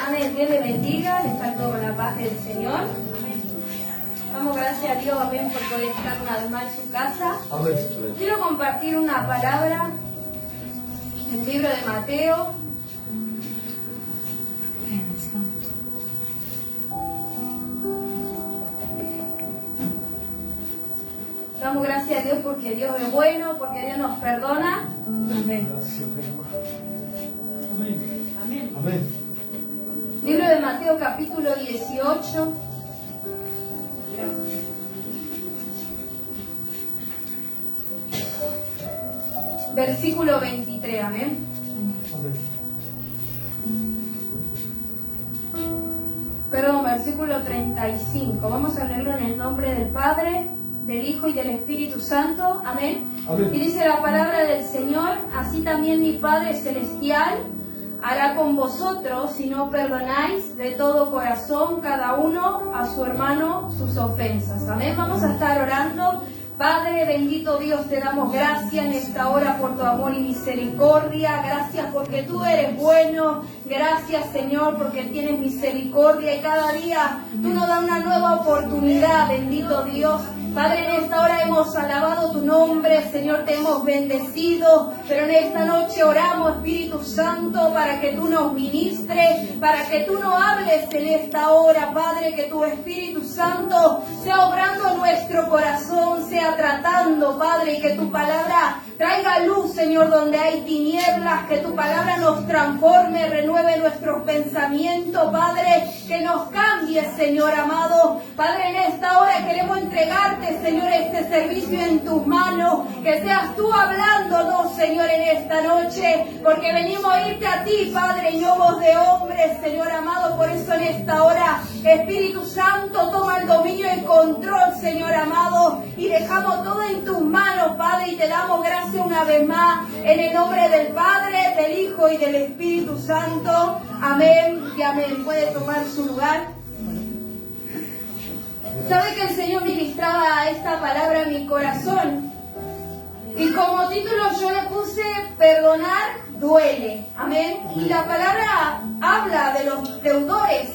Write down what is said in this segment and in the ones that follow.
Amén. Dios le bendiga, les salto con la paz del Señor. Damos gracias a Dios, amén, por poder estar una vez más en su casa. Amén. Quiero compartir una palabra del libro de Mateo. Damos gracias a Dios porque Dios es bueno, porque Dios nos perdona. Amén. Gracias, Amén. Amén. Amén. Libro de Mateo capítulo 18. Versículo 23, amén. Amén. Perdón, versículo 35. Vamos a leerlo en el nombre del Padre, del Hijo y del Espíritu Santo. Amén. Amén. Y dice la palabra del Señor: así también mi Padre Celestial hará con vosotros si no perdonáis de todo corazón cada uno a su hermano sus ofensas. Amén. Vamos a estar orando. Padre, bendito Dios, te damos gracias en esta hora por tu amor y misericordia. Gracias porque tú eres bueno. Gracias, Señor, porque tienes misericordia y cada día tú nos das una nueva oportunidad, bendito Dios. Padre, en esta hora hemos alabado tu nombre, Señor, te hemos bendecido, pero en esta noche oramos, Espíritu Santo, para que tú nos ministres, para que tú nos hables en esta hora, Padre, que tu Espíritu Santo sea obrando en nuestro corazón, sea tratando, Padre, y que tu palabra traiga luz, Señor, donde hay tinieblas, que tu palabra nos transforme, renueve nuestros pensamientos, Padre, que nos cambie, Señor amado. Padre, en esta hora queremos entregarte, Señor, este servicio en tus manos, que seas tú hablándonos, Señor, en esta noche, porque venimos a irte a ti, Padre, y no voz de hombres, Señor amado. Por eso en esta hora, Espíritu Santo, toma el dominio y control, Señor amado, y dejamos todo en tus manos, Padre, y te damos gracias una vez más, en el nombre del Padre, del Hijo y del Espíritu Santo. Amén y amén. Puede tomar su lugar. ¿Sabe que el Señor ministraba esta palabra en mi corazón? Y como título yo le puse: perdonar duele. Amén. Y la palabra habla de los deudores.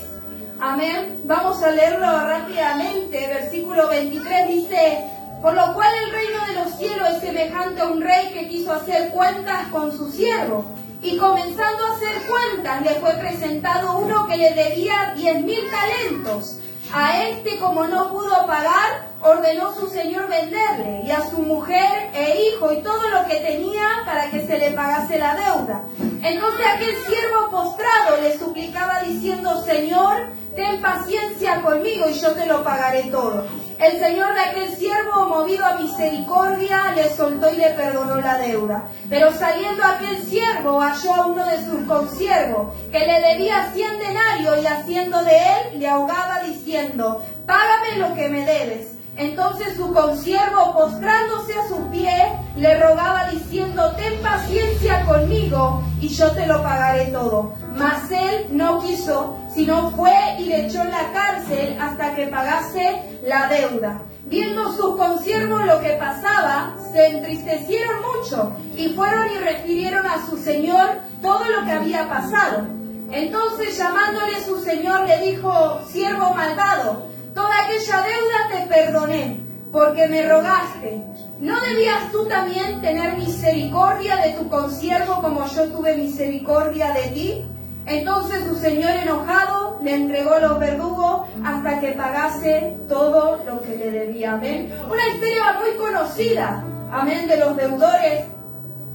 Amén. Vamos a leerlo rápidamente. Versículo 23 dice: por lo cual el reino de los cielos es semejante a un rey que quiso hacer cuentas con su siervo. Y comenzando a hacer cuentas, le fue presentado uno que le debía 10.000 talentos. A este, como no pudo pagar, ordenó su señor venderle, y a su mujer e hijo y todo lo que tenía, para que se le pagase la deuda. Entonces aquel siervo postrado le suplicaba diciendo: Señor, ten paciencia conmigo y yo te lo pagaré todo. El señor de aquel siervo, movido a misericordia, le soltó y le perdonó la deuda. Pero saliendo aquel siervo, halló a uno de sus consiervos, que le debía 100 denarios, y haciendo de él, le ahogaba diciendo: págame lo que me debes. Entonces su consiervo, postrándose a sus pies, le rogaba diciendo: ten paciencia conmigo y yo te lo pagaré todo. Mas él no quiso, sino fue y le echó en la cárcel hasta que pagase la deuda. Viendo sus consiervos lo que pasaba, se entristecieron mucho y fueron y refirieron a su señor todo lo que había pasado. Entonces, llamándole su señor, le dijo: siervo malvado, toda aquella deuda te perdoné, porque me rogaste. ¿No debías tú también tener misericordia de tu consiervo como yo tuve misericordia de ti? Entonces su señor, enojado, le entregó los verdugos hasta que pagase todo lo que le debía. Amén. Una historia muy conocida, amén, de los deudores.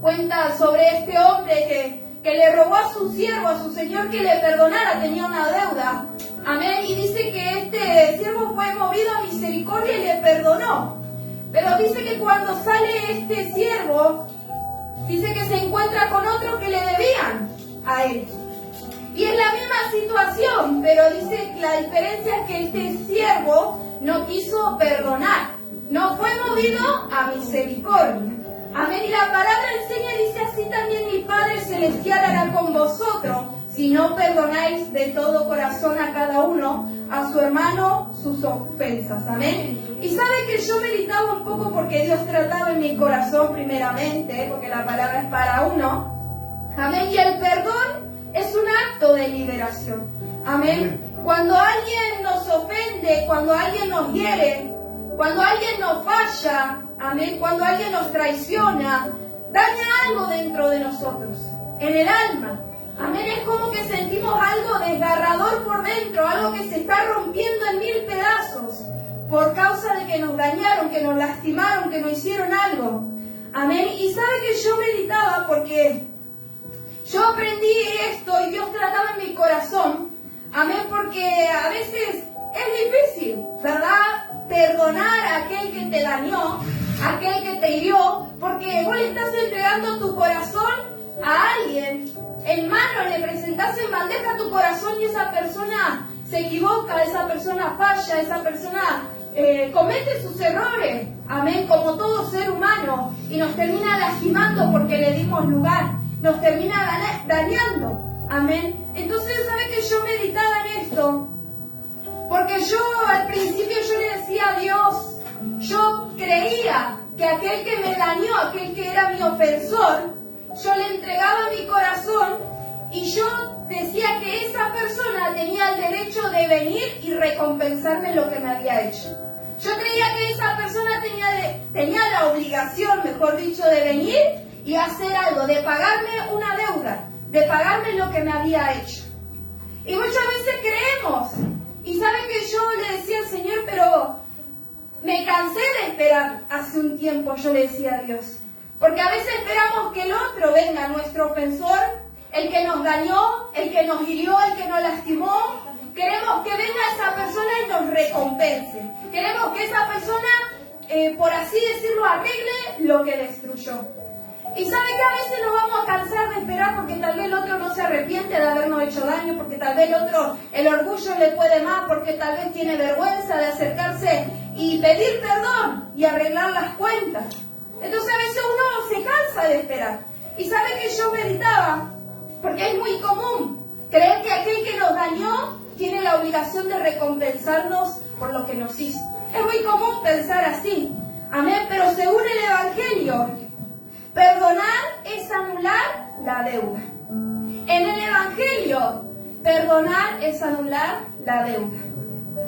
Cuenta sobre este hombre que le rogó a su siervo, a su señor, que le perdonara, tenía una deuda. Amén. Y dice que este siervo fue movido a misericordia y le perdonó. Pero dice que cuando sale este siervo, dice que se encuentra con otro que le debían a él. Y es la misma situación, pero dice que la diferencia es que este siervo no quiso perdonar. No fue movido a misericordia. Amén. Y la palabra enseña y dice: así también mi Padre Celestial hará con vosotros, si no perdonáis de todo corazón a cada uno, a su hermano, sus ofensas. Amén. Y sabe que yo meditaba un poco porque Dios trataba en mi corazón primeramente, porque la palabra es para uno. Amén. de liberación. Amén. Cuando alguien nos ofende, cuando alguien nos hiere, cuando alguien nos falla, amén, cuando alguien nos traiciona, daña algo dentro de nosotros, en el alma. Amén, es como que sentimos algo desgarrador por dentro, algo que se está rompiendo en 1000 pedazos por causa de que nos dañaron, que nos lastimaron, que nos hicieron algo. Amén, y sabe que yo meditaba porque yo aprendí esto y Dios trataba en mi corazón. Amén, porque a veces es difícil, ¿verdad? Perdonar a aquel que te dañó, a aquel que te hirió, porque vos le estás entregando tu corazón a alguien. En mano le presentás en bandeja tu corazón y esa persona se equivoca, esa persona falla, esa persona comete sus errores, amén, como todo ser humano, y nos termina lastimando porque le dimos lugar, nos termina dañando, amén. Entonces, ¿sabe que yo meditaba en esto? Porque yo al principio yo le decía a Dios, yo creía que aquel que me dañó, aquel que era mi ofensor, yo le entregaba mi corazón y yo decía que esa persona tenía el derecho de venir y recompensarme lo que me había hecho. Yo creía que esa persona tenía la obligación, mejor dicho, de venir y hacer algo, de pagarme una deuda, de pagarme lo que me había hecho. Y muchas veces creemos, y saben que yo le decía al Señor, pero me cansé de esperar hace un tiempo, yo le decía a Dios. Porque a veces esperamos que el otro venga, nuestro ofensor, el que nos dañó, el que nos hirió, el que nos lastimó. Queremos que venga esa persona y nos recompense. Queremos que esa persona, por así decirlo, arregle lo que destruyó. Y sabe que a veces nos vamos a cansar de esperar porque tal vez el otro no se arrepiente de habernos hecho daño, porque tal vez el otro, el orgullo le puede más, porque tal vez tiene vergüenza de acercarse y pedir perdón y arreglar las cuentas. Entonces a veces uno se cansa de esperar. Y sabe que yo meditaba, porque es muy común creer que aquel que nos dañó tiene la obligación de recompensarnos por lo que nos hizo. Es muy común pensar así. Amén, pero según el Evangelio, perdonar es anular la deuda. En el Evangelio, perdonar es anular la deuda.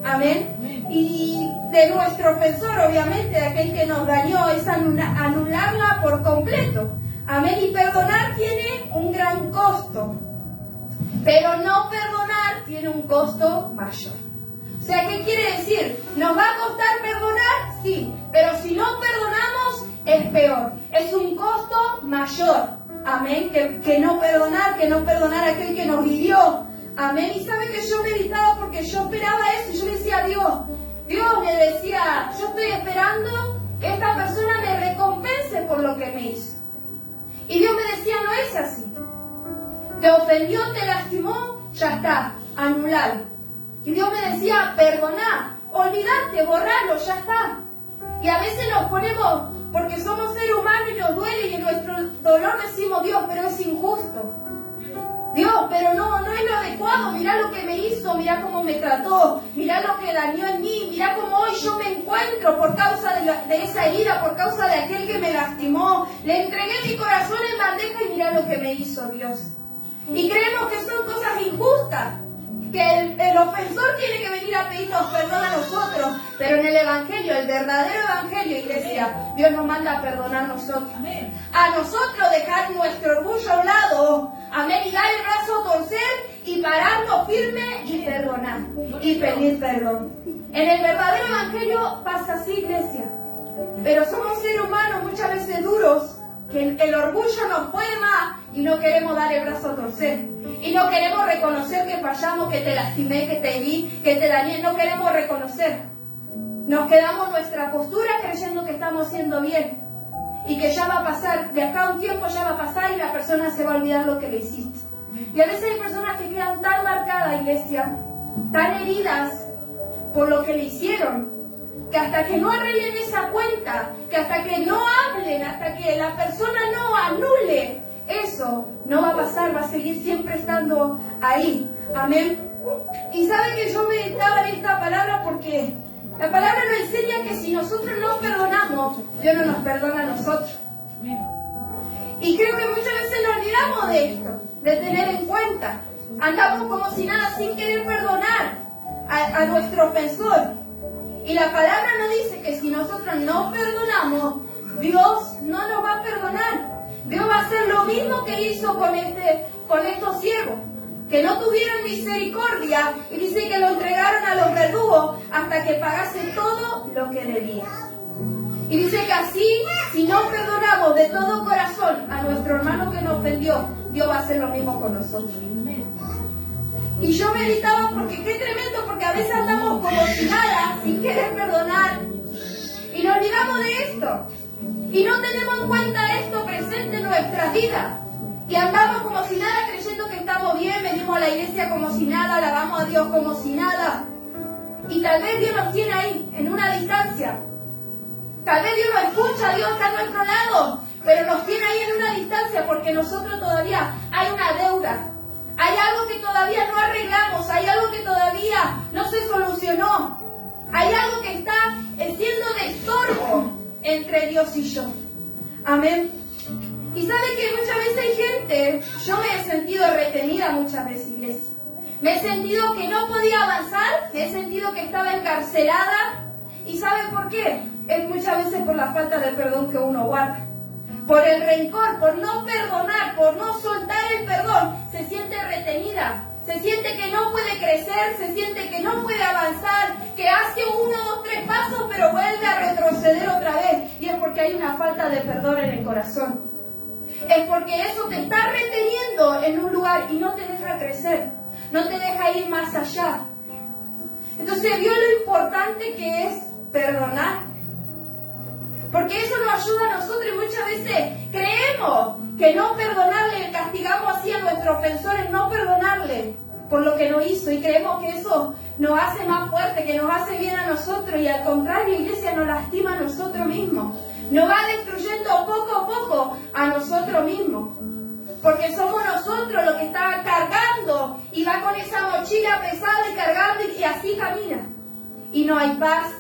Amén. Y de nuestro ofensor, obviamente, de aquel que nos dañó, es anularla por completo. Amén. Y perdonar tiene un gran costo. Pero no perdonar tiene un costo mayor. O sea, ¿qué quiere decir? ¿Nos va a costar perdonar? Sí. Pero si no perdonamos, es peor. Es un costo mayor. Amén. Que no perdonar a aquel que nos hirió. Amén. Y sabe que yo meditaba porque yo esperaba eso. Y yo le decía a Dios le decía, yo estoy esperando que esta persona me recompense por lo que me hizo. Y Dios me decía, no es así. Te ofendió, te lastimó, ya está, anulalo. Y Dios me decía, perdoná, olvidate, borralo, ya está. Y a veces nos ponemos, porque somos seres humanos y nos duele y en nuestro dolor decimos, Dios, pero es injusto. Dios, pero no es lo adecuado, mirá lo que me hizo, mirá cómo me trató, mirá lo que dañó en mí, mirá cómo hoy yo me encuentro por causa de esa herida, por causa de aquel que me lastimó. Le entregué mi corazón en bandeja y mirá lo que me hizo Dios. Y creemos que son cosas injustas, que el ofensor tiene que venir a pedirnos perdón a nosotros, pero en el Evangelio, el verdadero Evangelio, iglesia, Dios nos manda a perdonar a nosotros. A nosotros dejar nuestro orgullo a un lado, amén, y dar el brazo a torcer y pararnos firme y perdonar y pedir perdón. En el verdadero Evangelio pasa así, iglesia, pero somos seres humanos muchas veces duros, que el orgullo nos puede más y no queremos dar el brazo a torcer. Y no queremos reconocer que fallamos, que te lastimé, que te herí, que te dañé. No queremos reconocer. Nos quedamos en nuestra postura creyendo que estamos haciendo bien. Y que ya va a pasar, de acá a un tiempo ya va a pasar y la persona se va a olvidar lo que le hiciste. Y a veces hay personas que quedan tan marcadas, iglesia, tan heridas por lo que le hicieron, que hasta que no arreglen esa cuenta, que hasta que no hablen, hasta que la persona no anule, eso no va a pasar, va a seguir siempre estando ahí. Amén. Y sabe que yo meditaba en esta palabra porque la palabra nos enseña que si nosotros no perdonamos, Dios no nos perdona a nosotros. Y creo que muchas veces nos olvidamos de esto, de tener en cuenta. andamos como si nada, sin querer perdonar a nuestro ofensor. Y la palabra nos dice que si nosotros no perdonamos, Dios no nos va a perdonar. Dios va a hacer lo mismo que hizo con estos siervos, que no tuvieron misericordia, y dice que lo entregaron a los verdugos hasta que pagase todo lo que debía. Y dice que así, si no perdonamos de todo corazón a nuestro hermano que nos ofendió, Dios va a hacer lo mismo con nosotros. Y yo meditaba porque qué tremendo, porque a veces andamos como si nada, sin querer perdonar, y nos olvidamos de esto, y no tenemos en cuenta esto presente en nuestra vida, y andamos como si nada, creyendo que estamos bien, venimos a la iglesia como si nada, alabamos a Dios como si nada, y tal vez Dios nos tiene ahí, en una distancia. Tal vez Dios nos escucha, Dios está a nuestro lado, pero nos tiene ahí en una distancia porque nosotros todavía hay una deuda. Hay algo que todavía no arreglamos, hay algo que todavía no se solucionó. Hay algo que está siendo de estorbo entre Dios y yo. Amén. Y sabe que muchas veces hay gente, yo me he sentido retenida muchas veces, iglesia. Me he sentido que no podía avanzar, me he sentido que estaba encarcelada. ¿Y sabe por qué? Es muchas veces por la falta de perdón que uno guarda. Por el rencor, por no perdonar, por no soltar el perdón, se siente retenida. Se siente que no puede crecer, se siente que no puede avanzar, que hace 1, 2, 3 pasos, pero vuelve a retroceder otra vez. Y es porque hay una falta de perdón en el corazón. Es porque eso te está reteniendo en un lugar y no te deja crecer, no te deja ir más allá. Entonces vio lo importante que es perdonar. Porque eso nos ayuda a nosotros y muchas veces creemos que no perdonarle, castigamos así a nuestro ofensor en no perdonarle por lo que nos hizo y creemos que eso nos hace más fuerte, que nos hace bien a nosotros y al contrario, iglesia, nos lastima a nosotros mismos. Nos va destruyendo poco a poco a nosotros mismos. Porque somos nosotros los que está cargando y va con esa mochila pesada y cargando y así camina. Y no hay paz.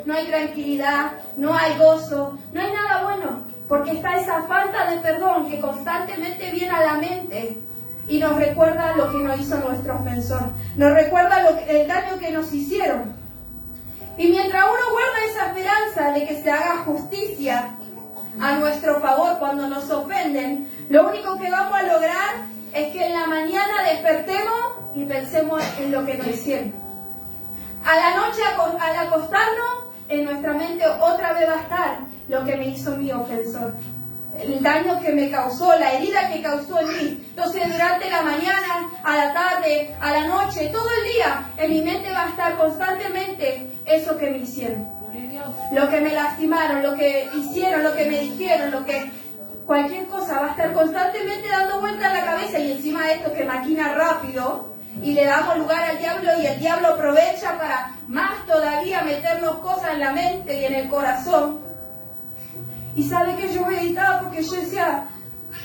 No hay tranquilidad, no hay gozo, no hay nada bueno, porque está esa falta de perdón que constantemente viene a la mente y nos recuerda lo que nos hizo nuestro ofensor, nos recuerda el daño que nos hicieron. Y mientras uno guarda esa esperanza de que se haga justicia a nuestro favor cuando nos ofenden, lo único que vamos a lograr es que en la mañana despertemos y pensemos en lo que nos hicieron. A la noche, al acostarnos, en nuestra mente otra vez va a estar lo que me hizo mi ofensor. El daño que me causó, la herida que causó en mí. Entonces, durante la mañana, a la tarde, a la noche, todo el día, en mi mente va a estar constantemente eso que me hicieron. Lo que me lastimaron, lo que hicieron, lo que me dijeron, cualquier cosa va a estar constantemente dando vuelta en la cabeza y encima de esto que maquina rápido. Y le damos lugar al diablo y el diablo aprovecha para más todavía meternos cosas en la mente y en el corazón. Y sabe que yo meditaba porque yo decía,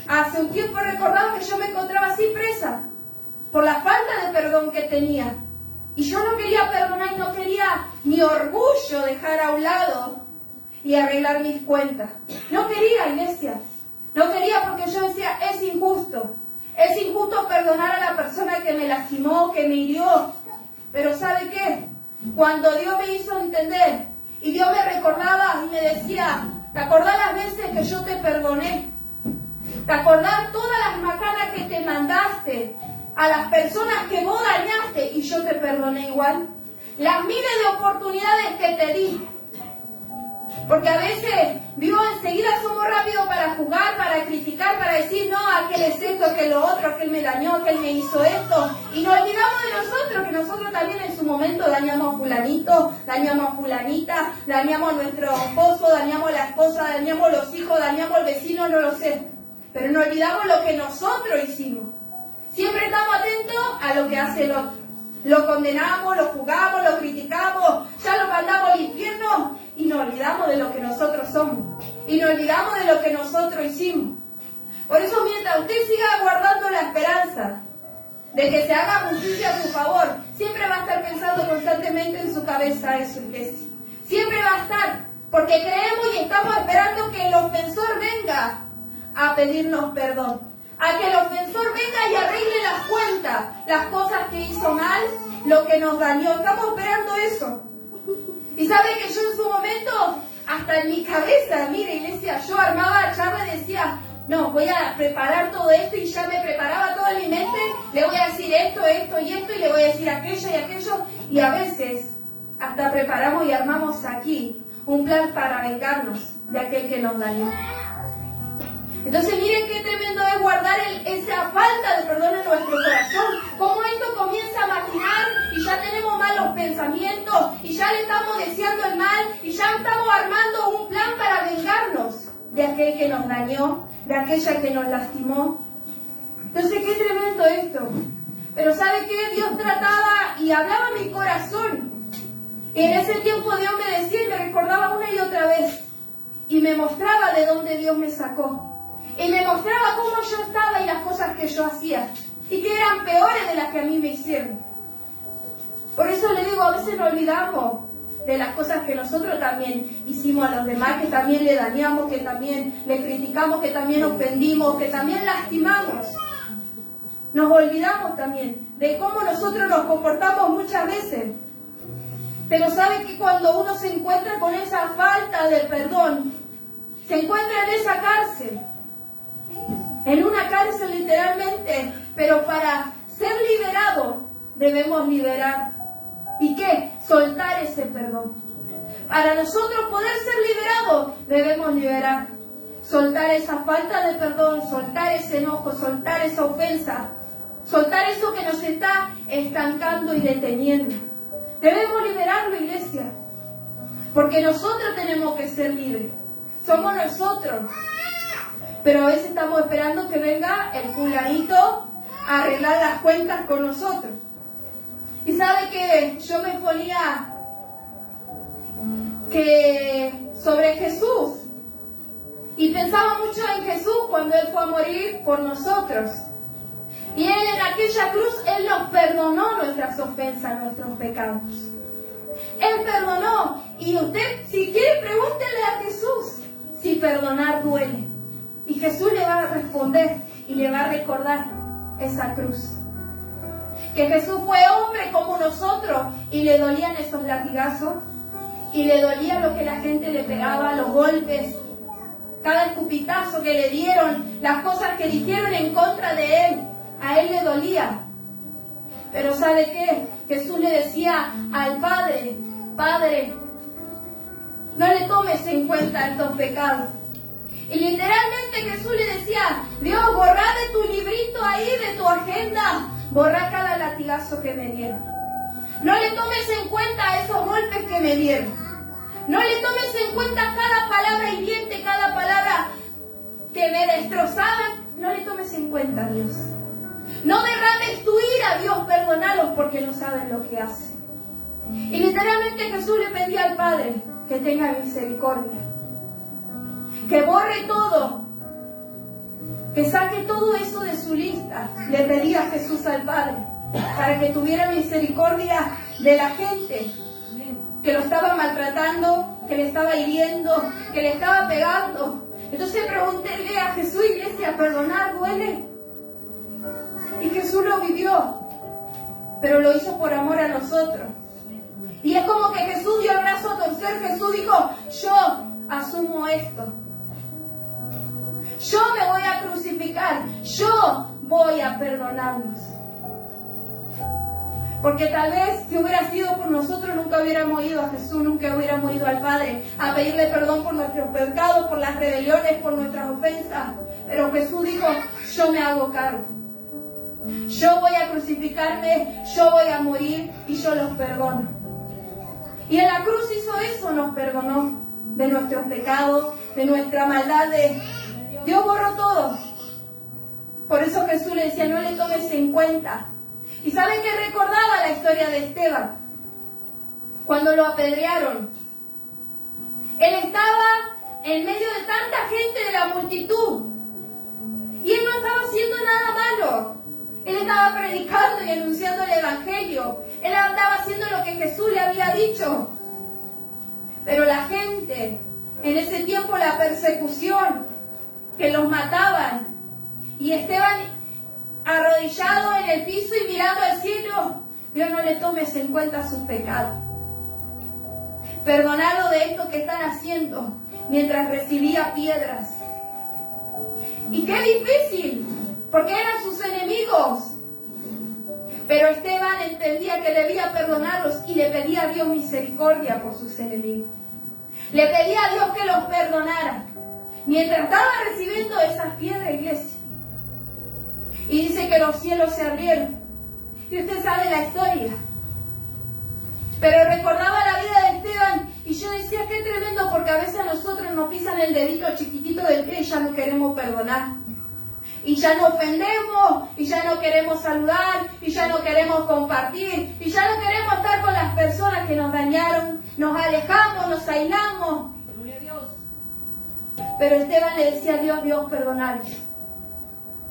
hace un tiempo recordaba que yo me encontraba así presa por la falta de perdón que tenía. Y yo no quería perdonar y no quería mi orgullo dejar a un lado y arreglar mis cuentas. No quería, iglesia. No quería porque yo decía, es injusto. Es injusto perdonar a la persona que me lastimó, que me hirió. Pero ¿sabe qué? Cuando Dios me hizo entender y Dios me recordaba y me decía, ¿te acordás las veces que yo te perdoné? ¿Te acordás todas las macanas que te mandaste a las personas que vos dañaste y yo te perdoné igual? Las miles de oportunidades que te di. Porque a veces, enseguida somos rápidos para juzgar, para criticar, para decir, no, aquel es esto, aquel lo otro, aquel me dañó, aquel me hizo esto. Y nos olvidamos de nosotros, que nosotros también en su momento dañamos a fulanito, dañamos a fulanita, dañamos a nuestro esposo, dañamos a la esposa, dañamos a los hijos, dañamos al vecino, no lo sé. Pero no olvidamos lo que nosotros hicimos. Siempre estamos atentos a lo que hace el otro. Lo condenamos, lo juzgamos, lo criticamos, ya lo mandamos al infierno y nos olvidamos de lo que nosotros somos. Y nos olvidamos de lo que nosotros hicimos. Por eso mientras usted siga guardando la esperanza de que se haga justicia a su favor, siempre va a estar pensando constantemente en su cabeza eso, iglesia. Siempre va a estar, porque creemos y estamos esperando que el ofensor venga a pedirnos perdón. A que el ofensor venga y arregle las cuentas. justicia las cosas que hizo mal, lo que nos dañó. Estamos esperando eso. Y sabe que yo en su momento, hasta en mi cabeza, mire iglesia, yo armaba charla y decía, no, voy a preparar todo esto, y ya me preparaba todo en mi mente, le voy a decir esto, esto y esto, y le voy a decir aquello y aquello, y a veces hasta preparamos y armamos aquí un plan para vengarnos de aquel que nos dañó. Entonces miren qué tremendo es guardar esa falta de perdón en nuestro corazón. Cómo esto comienza a maquinar y ya tenemos malos pensamientos y ya le estamos deseando el mal y ya estamos armando un plan para vengarnos de aquel que nos dañó, de aquella que nos lastimó. Entonces qué tremendo esto. Pero ¿sabe qué? Dios trataba y hablaba a mi corazón. Y en ese tiempo Dios me decía y me recordaba una y otra vez. Y me mostraba de dónde Dios me sacó. Y me mostraba cómo yo estaba y las cosas que yo hacía. Y que eran peores de las que a mí me hicieron. Por eso le digo, a veces nos olvidamos de las cosas que nosotros también hicimos a los demás, que también le dañamos, que también le criticamos, que también ofendimos, que también lastimamos. Nos olvidamos también de cómo nosotros nos comportamos muchas veces. Pero sabe que cuando uno se encuentra con esa falta de perdón, se encuentra en esa cárcel. En una cárcel literalmente, pero para ser liberado debemos liberar. ¿Y qué? Soltar ese perdón. Para nosotros poder ser liberados debemos liberar. Soltar esa falta de perdón, soltar ese enojo, soltar esa ofensa, soltar eso que nos está estancando y deteniendo. Debemos liberarlo, iglesia, porque nosotros tenemos que ser libres. Somos nosotros. Pero a veces estamos esperando que venga el fulanito a arreglar las cuentas con nosotros. Y sabe que yo me ponía sobre Jesús. Y pensaba mucho en Jesús cuando Él fue a morir por nosotros. Y Él en aquella cruz, Él nos perdonó nuestras ofensas, nuestros pecados. Él perdonó. Y usted, si quiere, pregúntele a Jesús si perdonar duele. Y Jesús le va a responder y le va a recordar esa cruz. Que Jesús fue hombre como nosotros y le dolían esos latigazos. Y le dolía lo que la gente le pegaba, los golpes, cada escupitazo que le dieron, las cosas que dijeron en contra de Él. A Él le dolía. Pero ¿sabe qué? Jesús le decía al Padre, Padre, no le tomes en cuenta estos pecados. Y literalmente Jesús le decía, Dios, borra de tu librito ahí, de tu agenda, borra cada latigazo que me dieron. No le tomes en cuenta esos golpes que me dieron. No le tomes en cuenta cada palabra hiriente, cada palabra que me destrozaban. No le tomes en cuenta, Dios. No derrames tu ira, Dios, perdónalos porque no saben lo que hacen. Y literalmente Jesús le pedía al Padre que tenga misericordia. Que borre todo, que saque todo eso de su lista. Le pedía a Jesús al Padre para que tuviera misericordia de la gente que lo estaba maltratando, que le estaba hiriendo, que le estaba pegando. Entonces pregúntele a Jesús, iglesia, ¿perdonar duele? Y Jesús lo vivió, pero lo hizo por amor a nosotros. Y es como que Jesús dio el brazo a torcer. Jesús dijo, yo asumo esto. Yo me voy a crucificar. Yo voy a perdonarnos. Porque tal vez si hubiera sido por nosotros nunca hubiéramos ido a Jesús, nunca hubiéramos ido al Padre a pedirle perdón por nuestros pecados, por las rebeliones, por nuestras ofensas. Pero Jesús dijo, yo me hago cargo. Yo voy a crucificarme, yo voy a morir y yo los perdono. Y en la cruz hizo eso, nos perdonó de nuestros pecados, de nuestra maldad. Dios borró todo. Por eso Jesús le decía, no le tomes en cuenta. ¿Y saben qué recordaba la historia de Esteban? Cuando lo apedrearon. Él estaba en medio de tanta gente de la multitud. Y él no estaba haciendo nada malo. Él estaba predicando y anunciando el Evangelio. Él andaba haciendo lo que Jesús le había dicho. Pero la gente, en ese tiempo la persecución, que los mataban. Y Esteban arrodillado en el piso y mirando al cielo, Dios, no le tomes en cuenta sus pecados. Perdonarlo de esto que están haciendo mientras recibía piedras. Y qué difícil, porque eran sus enemigos. Pero Esteban entendía que debía perdonarlos y le pedía a Dios misericordia por sus enemigos. Le pedía a Dios que los perdonara mientras estaba recibiendo esas piedras, iglesia. Y dice que los cielos se abrieron. Y usted sabe la historia. Pero recordaba la vida de Esteban y yo decía, qué tremendo, porque a veces a nosotros nos pisan el dedito chiquitito del pie y ya no queremos perdonar. Y ya no ofendemos, y ya no queremos saludar, y ya no queremos compartir, y ya no queremos estar con las personas que nos dañaron. Nos alejamos, nos aislamos. Gloria a Dios. Pero Esteban le decía a Dios, Dios, perdonarlos.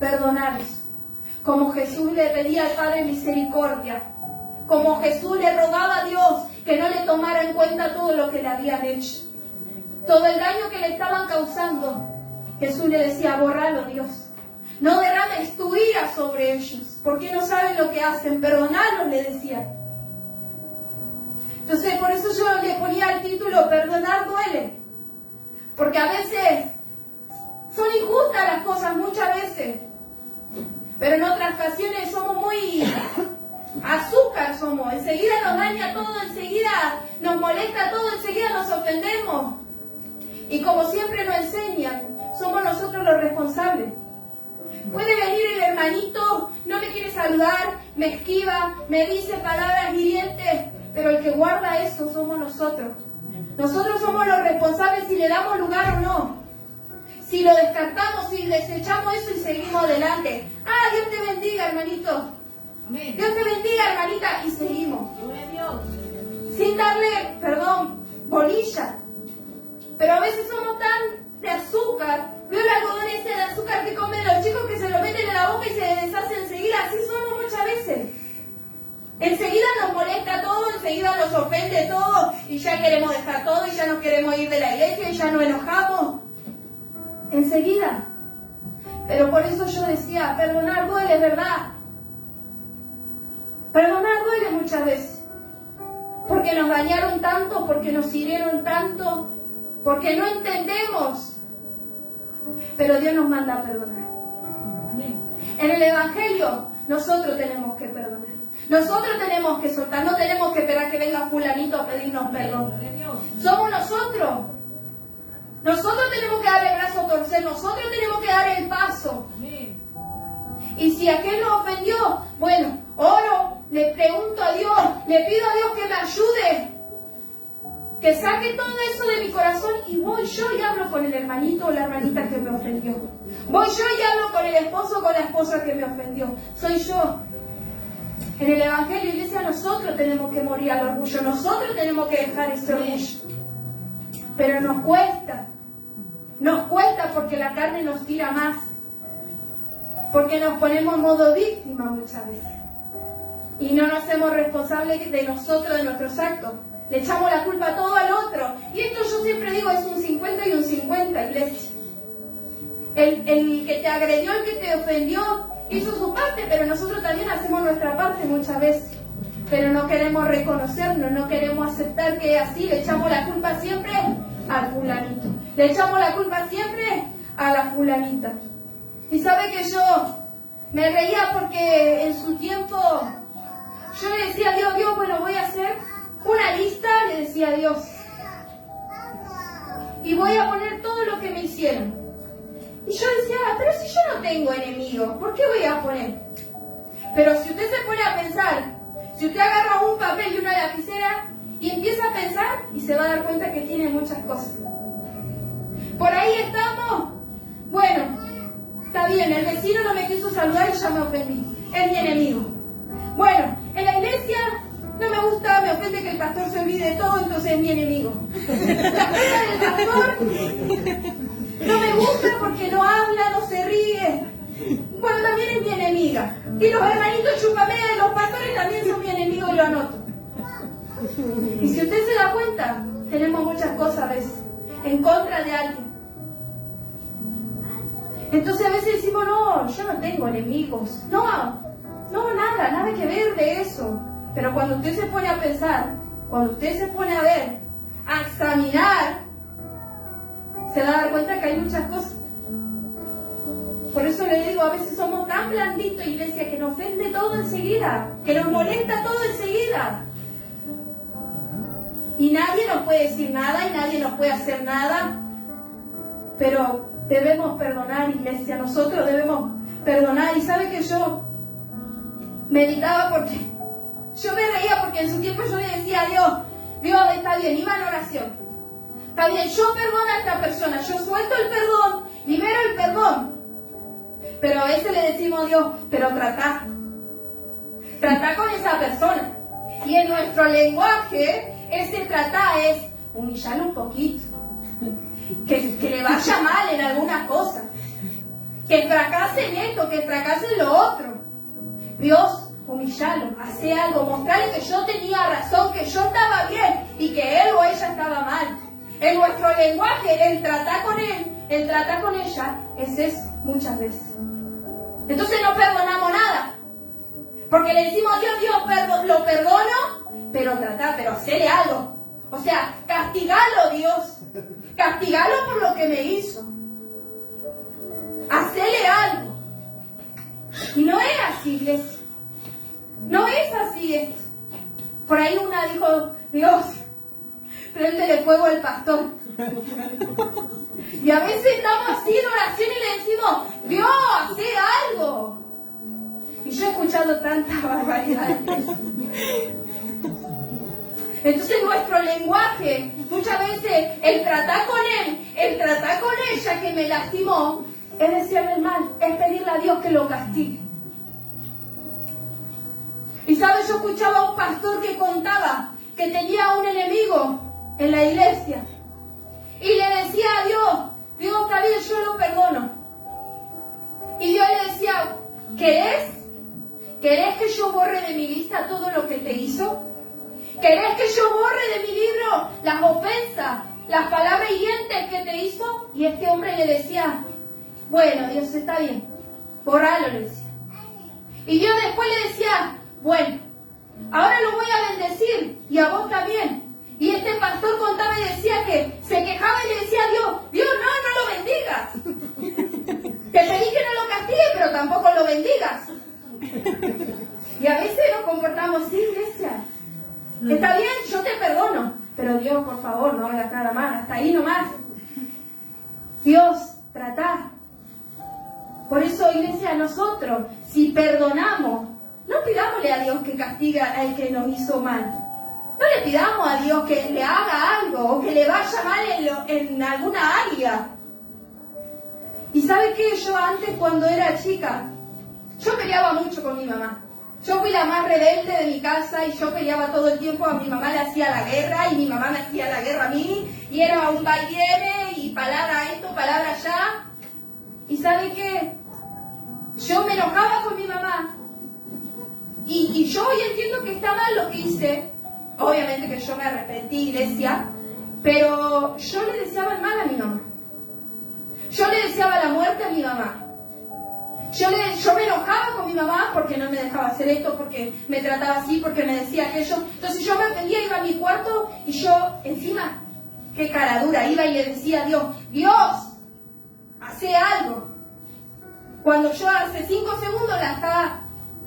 Perdonarlos. Como Jesús le pedía al Padre misericordia. Como Jesús le rogaba a Dios que no le tomara en cuenta todo lo que le habían hecho. Todo el daño que le estaban causando. Jesús le decía, borralo, Dios. No derrames tu ira sobre ellos, porque no saben lo que hacen. Perdonarlos, le decía. Entonces, por eso yo le ponía el título, perdonar duele. Porque a veces son injustas las cosas, muchas veces. Pero en otras ocasiones somos muy azúcar, somos. Enseguida nos daña todo, enseguida nos molesta todo, enseguida nos ofendemos. Y como siempre nos enseñan, somos nosotros los responsables. Puede venir el hermanito, no me quiere saludar, me esquiva, me dice palabras hirientes, pero el que guarda eso somos nosotros. Nosotros somos los responsables si le damos lugar o no. Si lo descartamos, si desechamos eso y seguimos adelante. Ah, Dios te bendiga, hermanito. Amén. Dios te bendiga, hermanita, y seguimos. Gloria a Dios. Sin darle, bolilla. Pero a veces somos tan de azúcar. Veo el algodón ese de azúcar que comen los chicos que se lo meten en la boca y se deshace enseguida. Así somos muchas veces. Enseguida nos molesta todo, enseguida nos ofende todo y ya queremos dejar todo y ya no queremos ir de la iglesia y ya nos enojamos. Enseguida. Pero por eso yo decía, perdonar duele, ¿verdad? Perdonar duele muchas veces. Porque nos dañaron tanto, porque nos hirieron tanto, porque no entendemos. Pero Dios nos manda a perdonar. En el Evangelio, nosotros tenemos que perdonar. Nosotros tenemos que soltar, no tenemos que esperar que venga fulanito a pedirnos perdón. Somos nosotros. Nosotros tenemos que dar el brazo a torcer, nosotros tenemos que dar el paso. Y si aquel nos ofendió, bueno, oro, le pregunto a Dios, le pido a Dios que me ayude, que saque todo eso de mi corazón y voy yo y hablo con el hermanito o la hermanita que me ofendió. Voy yo y hablo con el esposo o con la esposa que me ofendió. Soy yo. En el Evangelio, iglesia, nosotros tenemos que morir al orgullo, nosotros tenemos que dejar ese orgullo. Pero nos cuesta porque la carne nos tira más, porque nos ponemos en modo víctima muchas veces y no nos hacemos responsables de nosotros, de nuestros actos. Le echamos la culpa todo al otro. Y esto yo siempre digo, es un 50 y un 50, iglesia. El que te agredió, el que te ofendió, hizo su parte, pero nosotros también hacemos nuestra parte muchas veces. Pero no queremos reconocernos, no queremos aceptar que es así. Le echamos la culpa siempre al fulanito. Le echamos la culpa siempre a la fulanita. Y sabe que yo me reía porque en su tiempo yo le decía a Dios, bueno, voy a hacer una lista, le decía a Dios, y voy a poner todo lo que me hicieron. Y yo decía, pero si yo no tengo enemigos, ¿por qué voy a poner? Pero si usted se pone a pensar, si usted agarra un papel y una lapicera y empieza a pensar, y se va a dar cuenta que tiene muchas cosas. Por ahí estamos, bueno, está bien, el vecino no me quiso saludar y ya me ofendí, es mi enemigo. Bueno, en la iglesia no me gusta, me ofende que el pastor se olvide de todo, entonces es mi enemigo. La cara del pastor no me gusta porque no habla, no se ríe. Bueno, también es mi enemiga. Y los hermanitos chupamea de los pastores también son mi enemigo y lo anoto. Y si usted se da cuenta, tenemos muchas cosas a veces en contra de alguien. Entonces a veces decimos, no, yo no tengo enemigos. No, nada que ver de eso. Pero cuando usted se pone a pensar, cuando usted se pone a ver, a examinar, se va a dar cuenta que hay muchas cosas. Por eso le digo, a veces somos tan blanditos, iglesia, que nos ofende todo enseguida, que nos molesta todo enseguida. Y nadie nos puede decir nada y nadie nos puede hacer nada. Pero debemos perdonar, iglesia, nosotros debemos perdonar. Y sabe que yo meditaba porque yo me reía porque en su tiempo yo le decía a Dios, Dios, está bien, iba en oración. Está bien, yo perdono a esta persona, yo suelto el perdón, libero el perdón. Pero a veces le decimos a Dios, pero trata con esa persona. Y en nuestro lenguaje, ese tratar es humillarlo un poquito. Que le vaya mal en algunas cosas. Que fracase en esto, que fracase en lo otro. Dios, humillarlo, hace algo, mostrarle que yo tenía razón, que yo estaba bien y que él o ella estaba mal. En nuestro lenguaje, el tratar con él, el tratar con ella, es eso muchas veces. Entonces no perdonamos nada. Porque le decimos a Dios, lo perdono, pero pero hacerle algo. O sea, castigarlo, Dios. Castigarlo por lo que me hizo. Hacerle algo. Y no es así, iglesia. No es así esto. Por ahí una dijo, Dios, préndele fuego al pastor. Y a veces estamos así en oración y le decimos, Dios, hace algo. Y yo he escuchado tanta barbaridad. Entonces nuestro lenguaje, muchas veces, el tratar con él, el tratar con ella que me lastimó, es decirle el mal, es pedirle a Dios que lo castigue. Y sabes, yo escuchaba a un pastor que contaba que tenía un enemigo en la iglesia. Y le decía a Dios, Dios, está bien, yo lo perdono. Y Dios le decía, ¿querés que yo borre de mi lista todo lo que te hizo? ¿Querés que yo borre de mi libro las ofensas, las palabras hirientes que te hizo? Y este hombre le decía, bueno, Dios, está bien, borralo, le decía. Y Dios después le decía, bueno, ahora lo voy a bendecir y a vos también. Y este pastor contaba y decía que se quejaba y le decía a Dios, Dios, no lo bendigas. Te pedí que no lo castigues, pero tampoco lo bendigas. Y a veces nos comportamos así, iglesia. Está bien, yo te perdono, pero Dios, por favor, no hagas nada más, hasta ahí nomás. Dios, tratá. Por eso, iglesia, nosotros, si perdonamos, no pidámosle a Dios que castigue al que nos hizo mal. No le pidamos a Dios que le haga algo o que le vaya mal en alguna área. Y ¿sabe qué? Yo antes, cuando era chica, yo peleaba mucho con mi mamá. Yo fui la más rebelde de mi casa y yo peleaba todo el tiempo. A mi mamá le hacía la guerra y mi mamá me hacía la guerra a mí. Y era un va y viene y palabra esto, palabra allá. ¿Y sabe qué? Yo me enojaba con mi mamá. Y yo hoy entiendo que está mal lo que hice. Obviamente que yo me arrepentí, iglesia. Pero yo le deseaba el mal a mi mamá. Yo le deseaba la muerte a mi mamá. Yo me enojaba con mi mamá porque no me dejaba hacer esto, porque me trataba así, porque me decía aquello. Entonces yo me ofendía, iba a mi cuarto y yo, encima, qué cara dura, iba y le decía a Dios, Dios, hace algo. Cuando yo hace 5 segundos la estaba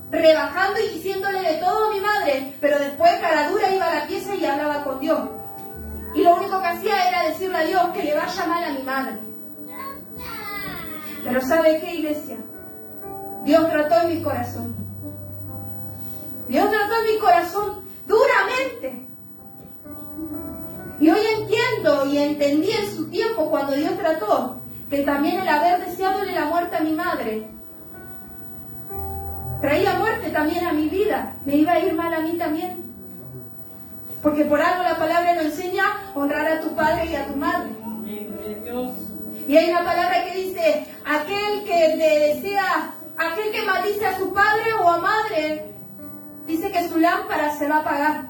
rebajando y diciéndole de todo a mi madre, pero después cara dura iba a la pieza y hablaba con Dios. Y lo único que hacía era decirle a Dios que le vaya mal a mi madre. Pero ¿sabe qué, iglesia? Dios trató en mi corazón. Dios trató en mi corazón duramente. Y hoy entiendo y entendí en su tiempo cuando Dios trató que también el haber deseadole la muerte a mi madre traía muerte también a mi vida. Me iba a ir mal a mí también. Porque por algo la palabra nos enseña honrar a tu padre y a tu madre. Y hay una palabra que dice, aquel que maldice a su padre o a madre, dice que su lámpara se va a apagar.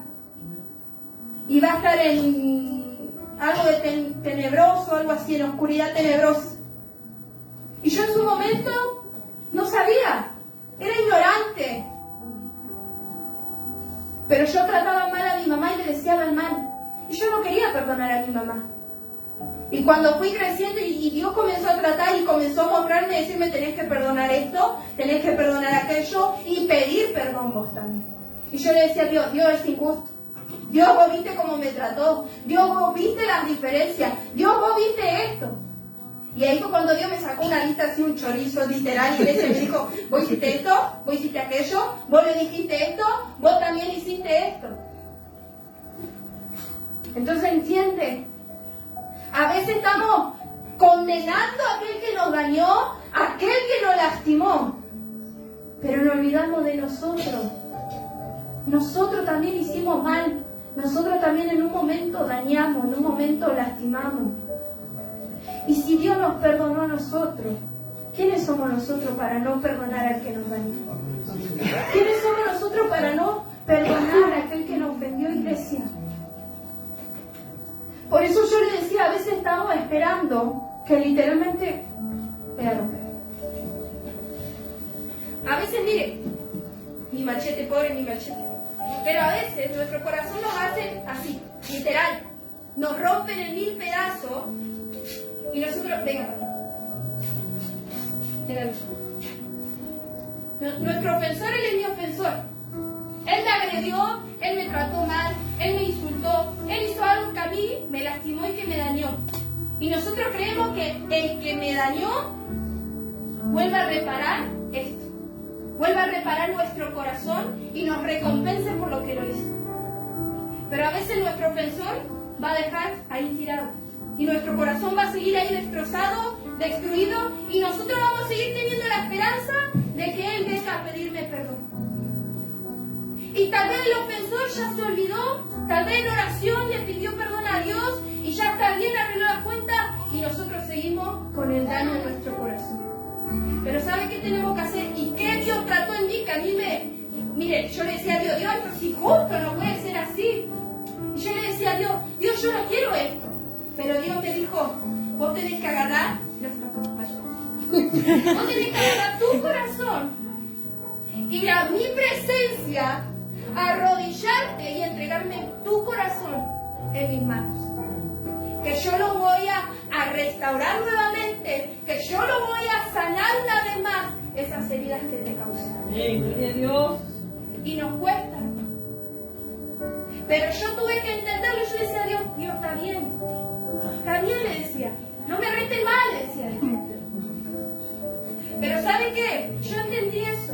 Y va a estar en algo de tenebroso, algo así, en oscuridad tenebrosa. Y yo en su momento no sabía, era ignorante. Pero yo trataba mal a mi mamá y le deseaba el mal. Y yo no quería perdonar a mi mamá. Y cuando fui creciendo y Dios comenzó a tratar y comenzó a mostrarme, decirme, tenés que perdonar esto, tenés que perdonar aquello y pedir perdón vos también. Y yo le decía a Dios, Dios es injusto. Dios, vos viste cómo me trató. Dios, vos viste las diferencias. Dios, vos viste esto. Y ahí fue cuando Dios me sacó una lista así, un chorizo literal, y me dijo, vos hiciste esto, vos hiciste aquello, vos le dijiste esto, vos también hiciste esto. Entonces entiende, a veces estamos condenando a aquel que nos dañó, a aquel que nos lastimó, pero nos olvidamos de nosotros. Nosotros también hicimos mal, nosotros también en un momento dañamos, en un momento lastimamos. Y si Dios nos perdonó a nosotros, ¿quiénes somos nosotros para no perdonar al que nos dañó? ¿Quiénes somos nosotros para no perdonar a aquel que nos ofendió, iglesia? Por eso yo le decía, a veces estamos esperando que literalmente me va a romper. A veces, mire, mi machete, pobre mi machete. Pero a veces nuestro corazón nos hace así, literal. Nos rompen en 1000 pedazos y nosotros, venga, nuestro ofensor, él es mi ofensor. Él me agredió, él me trató mal, él me insultó, él hizo algo que a mí me lastimó y que me dañó. Y nosotros creemos que el que me dañó vuelva a reparar esto, vuelva a reparar nuestro corazón y nos recompense por lo que lo hizo. Pero a veces nuestro ofensor va a dejar ahí tirado y nuestro corazón va a seguir ahí destrozado, destruido, y nosotros vamos a seguir teniendo la esperanza de que él venga a pedirme perdón. Y tal vez el ofensor ya se olvidó, tal vez en oración le pidió perdón a Dios y ya está bien, arregló la cuenta, y nosotros seguimos con el daño en nuestro corazón. Pero ¿sabe qué tenemos que hacer? ¿Y qué Dios trató en mí? Que a mí mire, yo le decía a Dios, esto es injusto, no puede ser así. Y yo le decía a Dios, Dios, yo no quiero esto. Pero Dios me dijo, vos tenés que agarrar, vos tenés que agarrar tu corazón, ir a mi presencia, arrodillarte y entregarme tu corazón en mis manos. Que yo lo voy a restaurar nuevamente, que yo lo voy a sanar una vez más esas heridas que te causan. Gloria a Dios. Y nos cuesta. Pero yo tuve que entenderlo. Yo le decía a Dios, Dios, está bien, le decía. No me rete mal, le decía Dios. Pero ¿sabe qué? Yo entendí eso.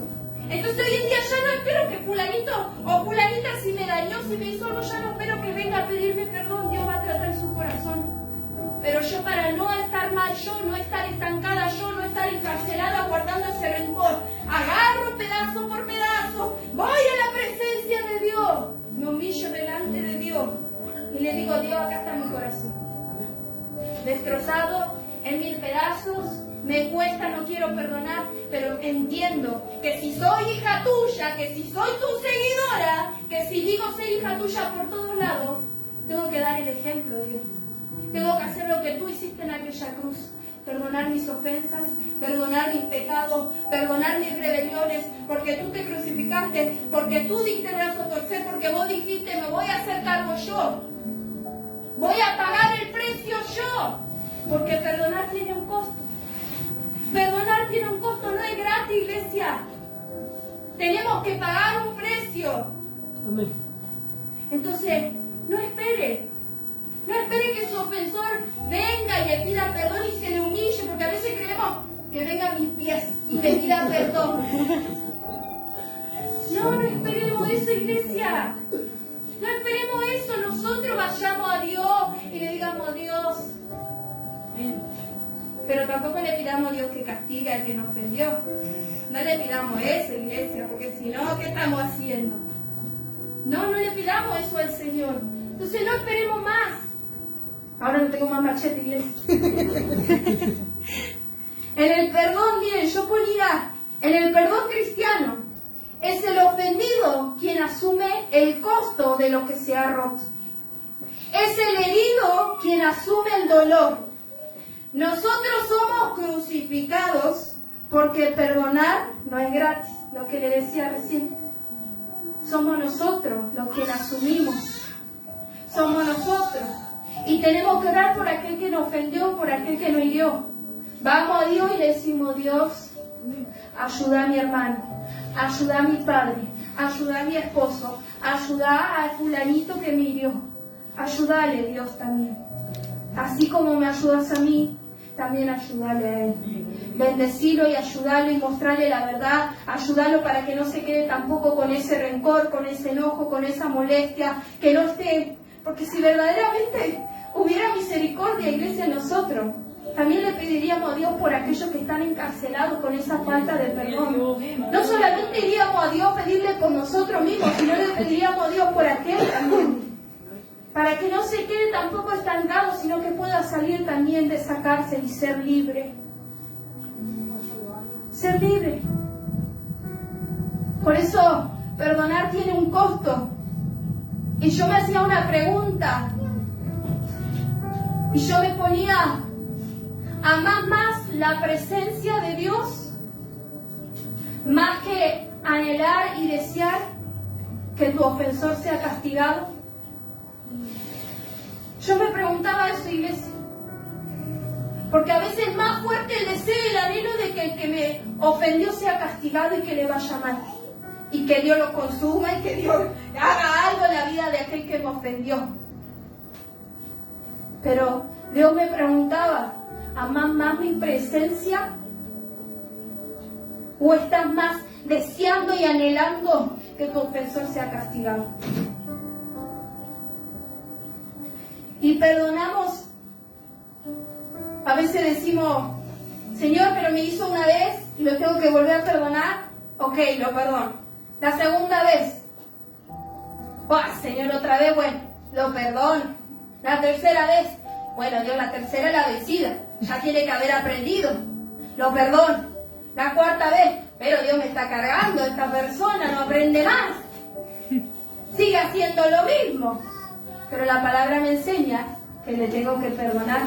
Entonces hoy en día ya no espero que fulanito o fulanita, si me dañó, si me hizo algo, ya no espero que venga a pedirme perdón. Dios va a tratar su corazón. Pero yo, para no estar mal, yo no estar estancada, yo no estar encarcelada guardando ese rencor, agarro pedazo por pedazo, voy a la presencia de Dios, me humillo delante de Dios y le digo, Dios, acá está mi corazón, destrozado en 1000 pedazos. Me cuesta, no quiero perdonar, pero entiendo que si soy hija tuya, que si soy tu seguidora, que si digo ser hija tuya por todos lados, tengo que dar el ejemplo, Dios. Tengo que hacer lo que tú hiciste en aquella cruz. Perdonar mis ofensas, perdonar mis pecados, perdonar mis rebeliones, porque tú te crucificaste, porque tú diste el brazo a torcer, porque vos dijiste, me voy a hacer cargo yo. Voy a pagar el precio yo, porque perdonar tiene un costo. Perdonar tiene un costo, no es gratis, iglesia. Tenemos que pagar un precio. Amén. Entonces, no espere. No espere que su ofensor venga y le pida perdón y se le humille, porque a veces creemos que venga a mis pies y me pida perdón. No esperemos eso, iglesia. No esperemos eso. Nosotros vayamos a Dios y le digamos, Dios. Pero tampoco le pidamos a Dios que castigue al que nos ofendió. No le pidamos eso, iglesia, porque si no, ¿qué estamos haciendo? No le pidamos eso al Señor. Entonces no esperemos más. Ahora no tengo más machete, iglesia. En el perdón, miren, yo ponía, en el perdón cristiano, es el ofendido quien asume el costo de lo que se ha roto. Es el herido quien asume el dolor. nosotros somos crucificados porque perdonar no es gratis, lo que le decía recién. Somos nosotros los que la asumimos. Somos nosotros. Y tenemos que orar por aquel que nos ofendió, por aquel que nos hirió. Vamos a Dios y le decimos: Dios, ayuda a mi hermano, ayuda a mi padre, ayuda a mi esposo, ayuda al fulanito que me hirió. Ayúdale, Dios, también. Así como me ayudas a mí, también ayúdale a él. Bendecirlo y ayudarlo y mostrarle la verdad. Ayudarlo para que no se quede tampoco con ese rencor, con ese enojo, con esa molestia. Que no esté... Porque si verdaderamente hubiera misericordia, iglesia, en nosotros, también le pediríamos a Dios por aquellos que están encarcelados con esa falta de perdón. No solamente iríamos a Dios a pedirle por nosotros mismos, sino le pediríamos a Dios por aquel también. Para que no se quede tampoco estancado, sino que pueda salir también de esa cárcel y ser libre. Ser libre. Por eso, perdonar tiene un costo. Y yo me hacía una pregunta. Y yo me ponía: ¿amás más la presencia de Dios? Más que anhelar y desear que tu ofensor sea castigado. Yo me preguntaba eso, iglesia. Porque a veces es más fuerte el deseo y el anhelo de que el que me ofendió sea castigado y que le vaya mal. Y que Dios lo consuma y que Dios haga algo en la vida de aquel que me ofendió. Pero Dios me preguntaba: ¿amás más mi presencia? ¿O estás más deseando y anhelando que tu ofensor sea castigado? Y perdonamos. A veces decimos: Señor, pero me hizo una vez y lo tengo que volver a perdonar. Ok, lo perdono. La segunda vez: Señor, otra vez, bueno, lo perdono. La tercera vez: bueno, Dios, la tercera es la vencida. Ya tiene que haber aprendido. Lo perdono. La cuarta vez: pero Dios me está cargando, esta persona no aprende más. Sigue haciendo lo mismo. Pero la palabra me enseña que le tengo que perdonar.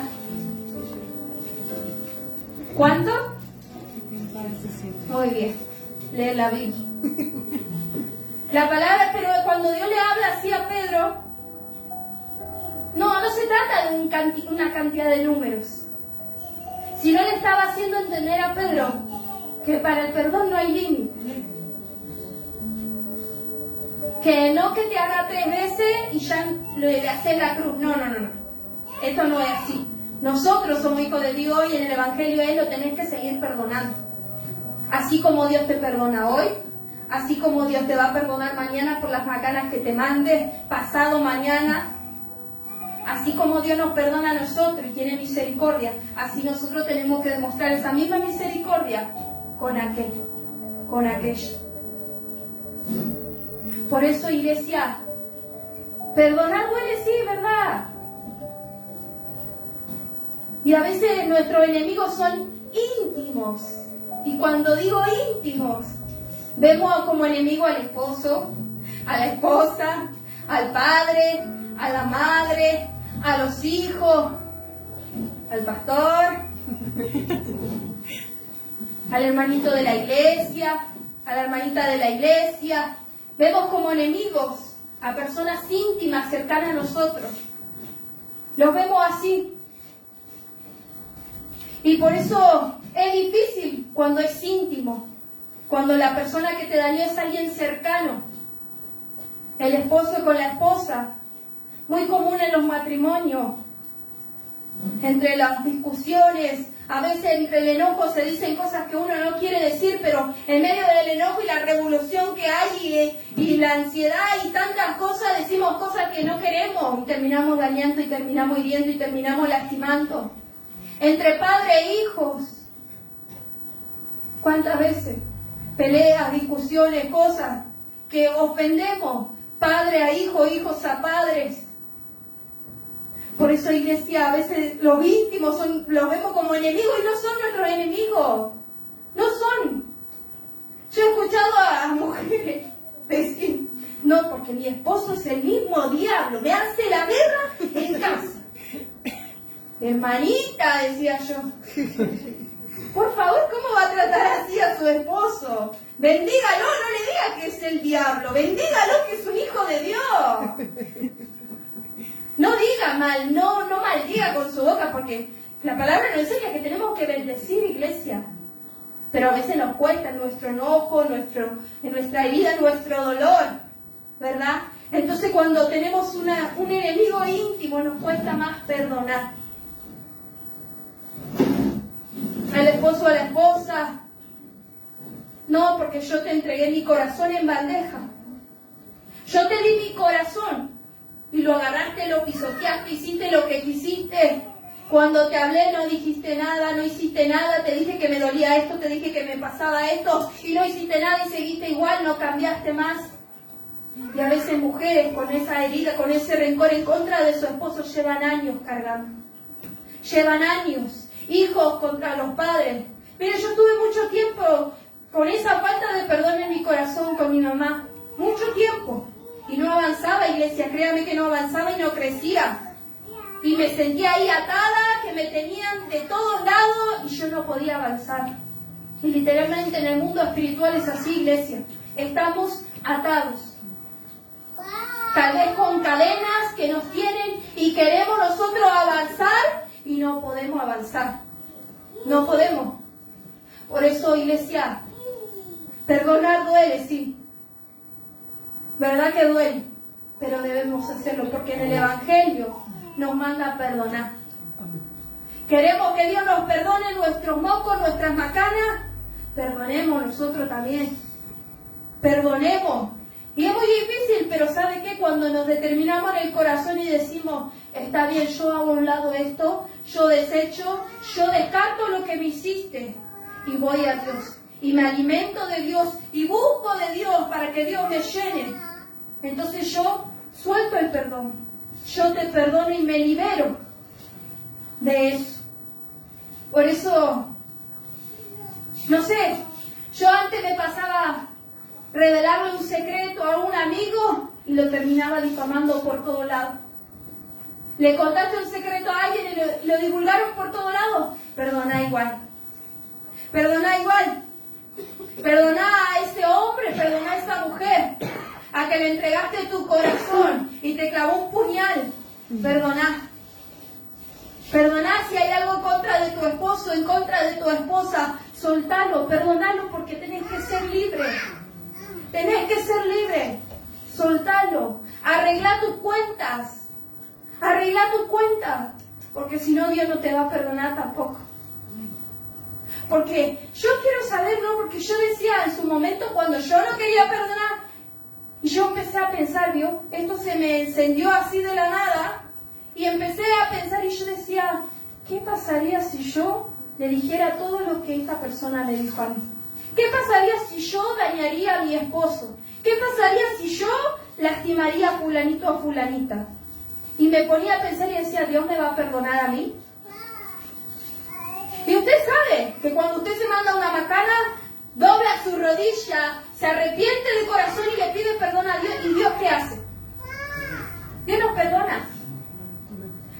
¿Cuánto? Muy bien. Leer la Biblia. La palabra, pero cuando Dios le habla así a Pedro, no se trata de una cantidad de números. Sino le estaba haciendo entender a Pedro que para el perdón no hay límite. Que no que te haga 3 veces y ya le haces la cruz. No. Esto no es así. Nosotros somos hijos de Dios y en el Evangelio Él lo tenés que seguir perdonando. Así como Dios te perdona hoy, así como Dios te va a perdonar mañana por las macanas que te mande, pasado mañana, así como Dios nos perdona a nosotros y tiene misericordia, así nosotros tenemos que demostrar esa misma misericordia con aquello. Por eso, iglesia, perdonar duele, sí, ¿verdad? Y a veces nuestros enemigos son íntimos. Y cuando digo íntimos, vemos como enemigo al esposo, a la esposa, al padre, a la madre, a los hijos, al pastor, al hermanito de la iglesia, a la hermanita de la iglesia. Vemos como enemigos a personas íntimas cercanas a nosotros. Los vemos así. Y por eso es difícil cuando es íntimo, cuando la persona que te dañó es alguien cercano. El esposo con la esposa, muy común en los matrimonios, entre las discusiones, a veces entre el enojo se dicen cosas que uno no quiere decir, pero en medio del enojo y la revolución que hay y la ansiedad y tantas cosas, decimos cosas que no queremos y terminamos dañando y terminamos hiriendo y terminamos lastimando. Entre padre e hijos, ¿cuántas veces? Peleas, discusiones, cosas que ofendemos, padre a hijo, hijos a padres. Por eso, iglesia, a veces los íntimos los vemos como enemigos y no son nuestros enemigos. No son. Yo he escuchado a mujeres decir: no, porque mi esposo es el mismo diablo, me hace la guerra en casa. Hermanita, decía yo. Por favor, ¿cómo va a tratar así a su esposo? Bendígalo, no le diga que es el diablo. Bendígalo que es un hijo de Dios. No diga mal, no maldiga con su boca, porque la palabra nos enseña que tenemos que bendecir, iglesia. Pero a veces nos cuesta nuestro enojo, en nuestra herida, nuestro dolor, ¿verdad? Entonces cuando tenemos un enemigo íntimo nos cuesta más perdonar. Al esposo o a la esposa, no, porque yo te entregué mi corazón en bandeja. Yo te di mi corazón y lo agarraste, lo pisoteaste, hiciste lo que quisiste. Cuando te hablé no dijiste nada, no hiciste nada, te dije que me dolía esto, te dije que me pasaba esto y no hiciste nada y seguiste igual, no cambiaste más. Y a veces mujeres con esa herida, con ese rencor en contra de su esposo llevan años cargando. Llevan años, hijos contra los padres. Mire, yo tuve mucho tiempo con esa falta de perdón en mi corazón con mi mamá. Mucho tiempo. Y no avanzaba, iglesia, créame que no avanzaba y no crecía. Y me sentía ahí atada, que me tenían de todos lados y yo no podía avanzar. Y literalmente en el mundo espiritual es así, iglesia. Estamos atados. Tal vez con cadenas que nos tienen y queremos nosotros avanzar y no podemos avanzar. No podemos. Por eso, iglesia, perdonar duele, sí. ¿Verdad que duele? Pero debemos hacerlo porque en el Evangelio nos manda a perdonar. Queremos que Dios nos perdone nuestros mocos, nuestras macanas. Perdonemos nosotros también. Perdonemos. Y es muy difícil, pero ¿sabe qué? Cuando nos determinamos en el corazón y decimos, está bien, yo hago a un lado esto, yo desecho, yo descarto lo que me hiciste y voy a Dios. Y me alimento de Dios y busco de Dios para que Dios me llene. Entonces yo suelto el perdón. Yo te perdono y me libero de eso. Por eso, no sé, yo antes me pasaba revelarle un secreto a un amigo y lo terminaba difamando por todo lado. Le contaste un secreto a alguien y lo divulgaron por todo lado. Perdona igual. Perdona igual. Perdona a ese hombre, perdona a esa mujer, a que le entregaste tu corazón y te clavó un puñal. Perdona. Perdona si hay algo en contra de tu esposo, en contra de tu esposa. Soltalo, perdonalo porque tenés que ser libre. Tenés que ser libre. Soltalo. Arregla tus cuentas. Arregla tus cuentas. Porque si no, Dios no te va a perdonar tampoco. Porque yo quiero saber, ¿no? Porque yo decía en su momento cuando yo no quería perdonar, y yo empecé a pensar, ¿vio? Esto se me encendió así de la nada, y empecé a pensar y yo decía, ¿qué pasaría si yo le dijera todo lo que esta persona me dijo a mí? ¿Qué pasaría si yo dañaría a mi esposo? ¿Qué pasaría si yo lastimaría a fulanito o fulanita? Y me ponía a pensar y decía, ¿Dios me va a perdonar a mí? Y usted sabe que cuando usted se manda una macana, dobla su rodilla, se arrepiente de corazón y le pide perdón a Dios. ¿Y Dios qué hace? Dios nos perdona.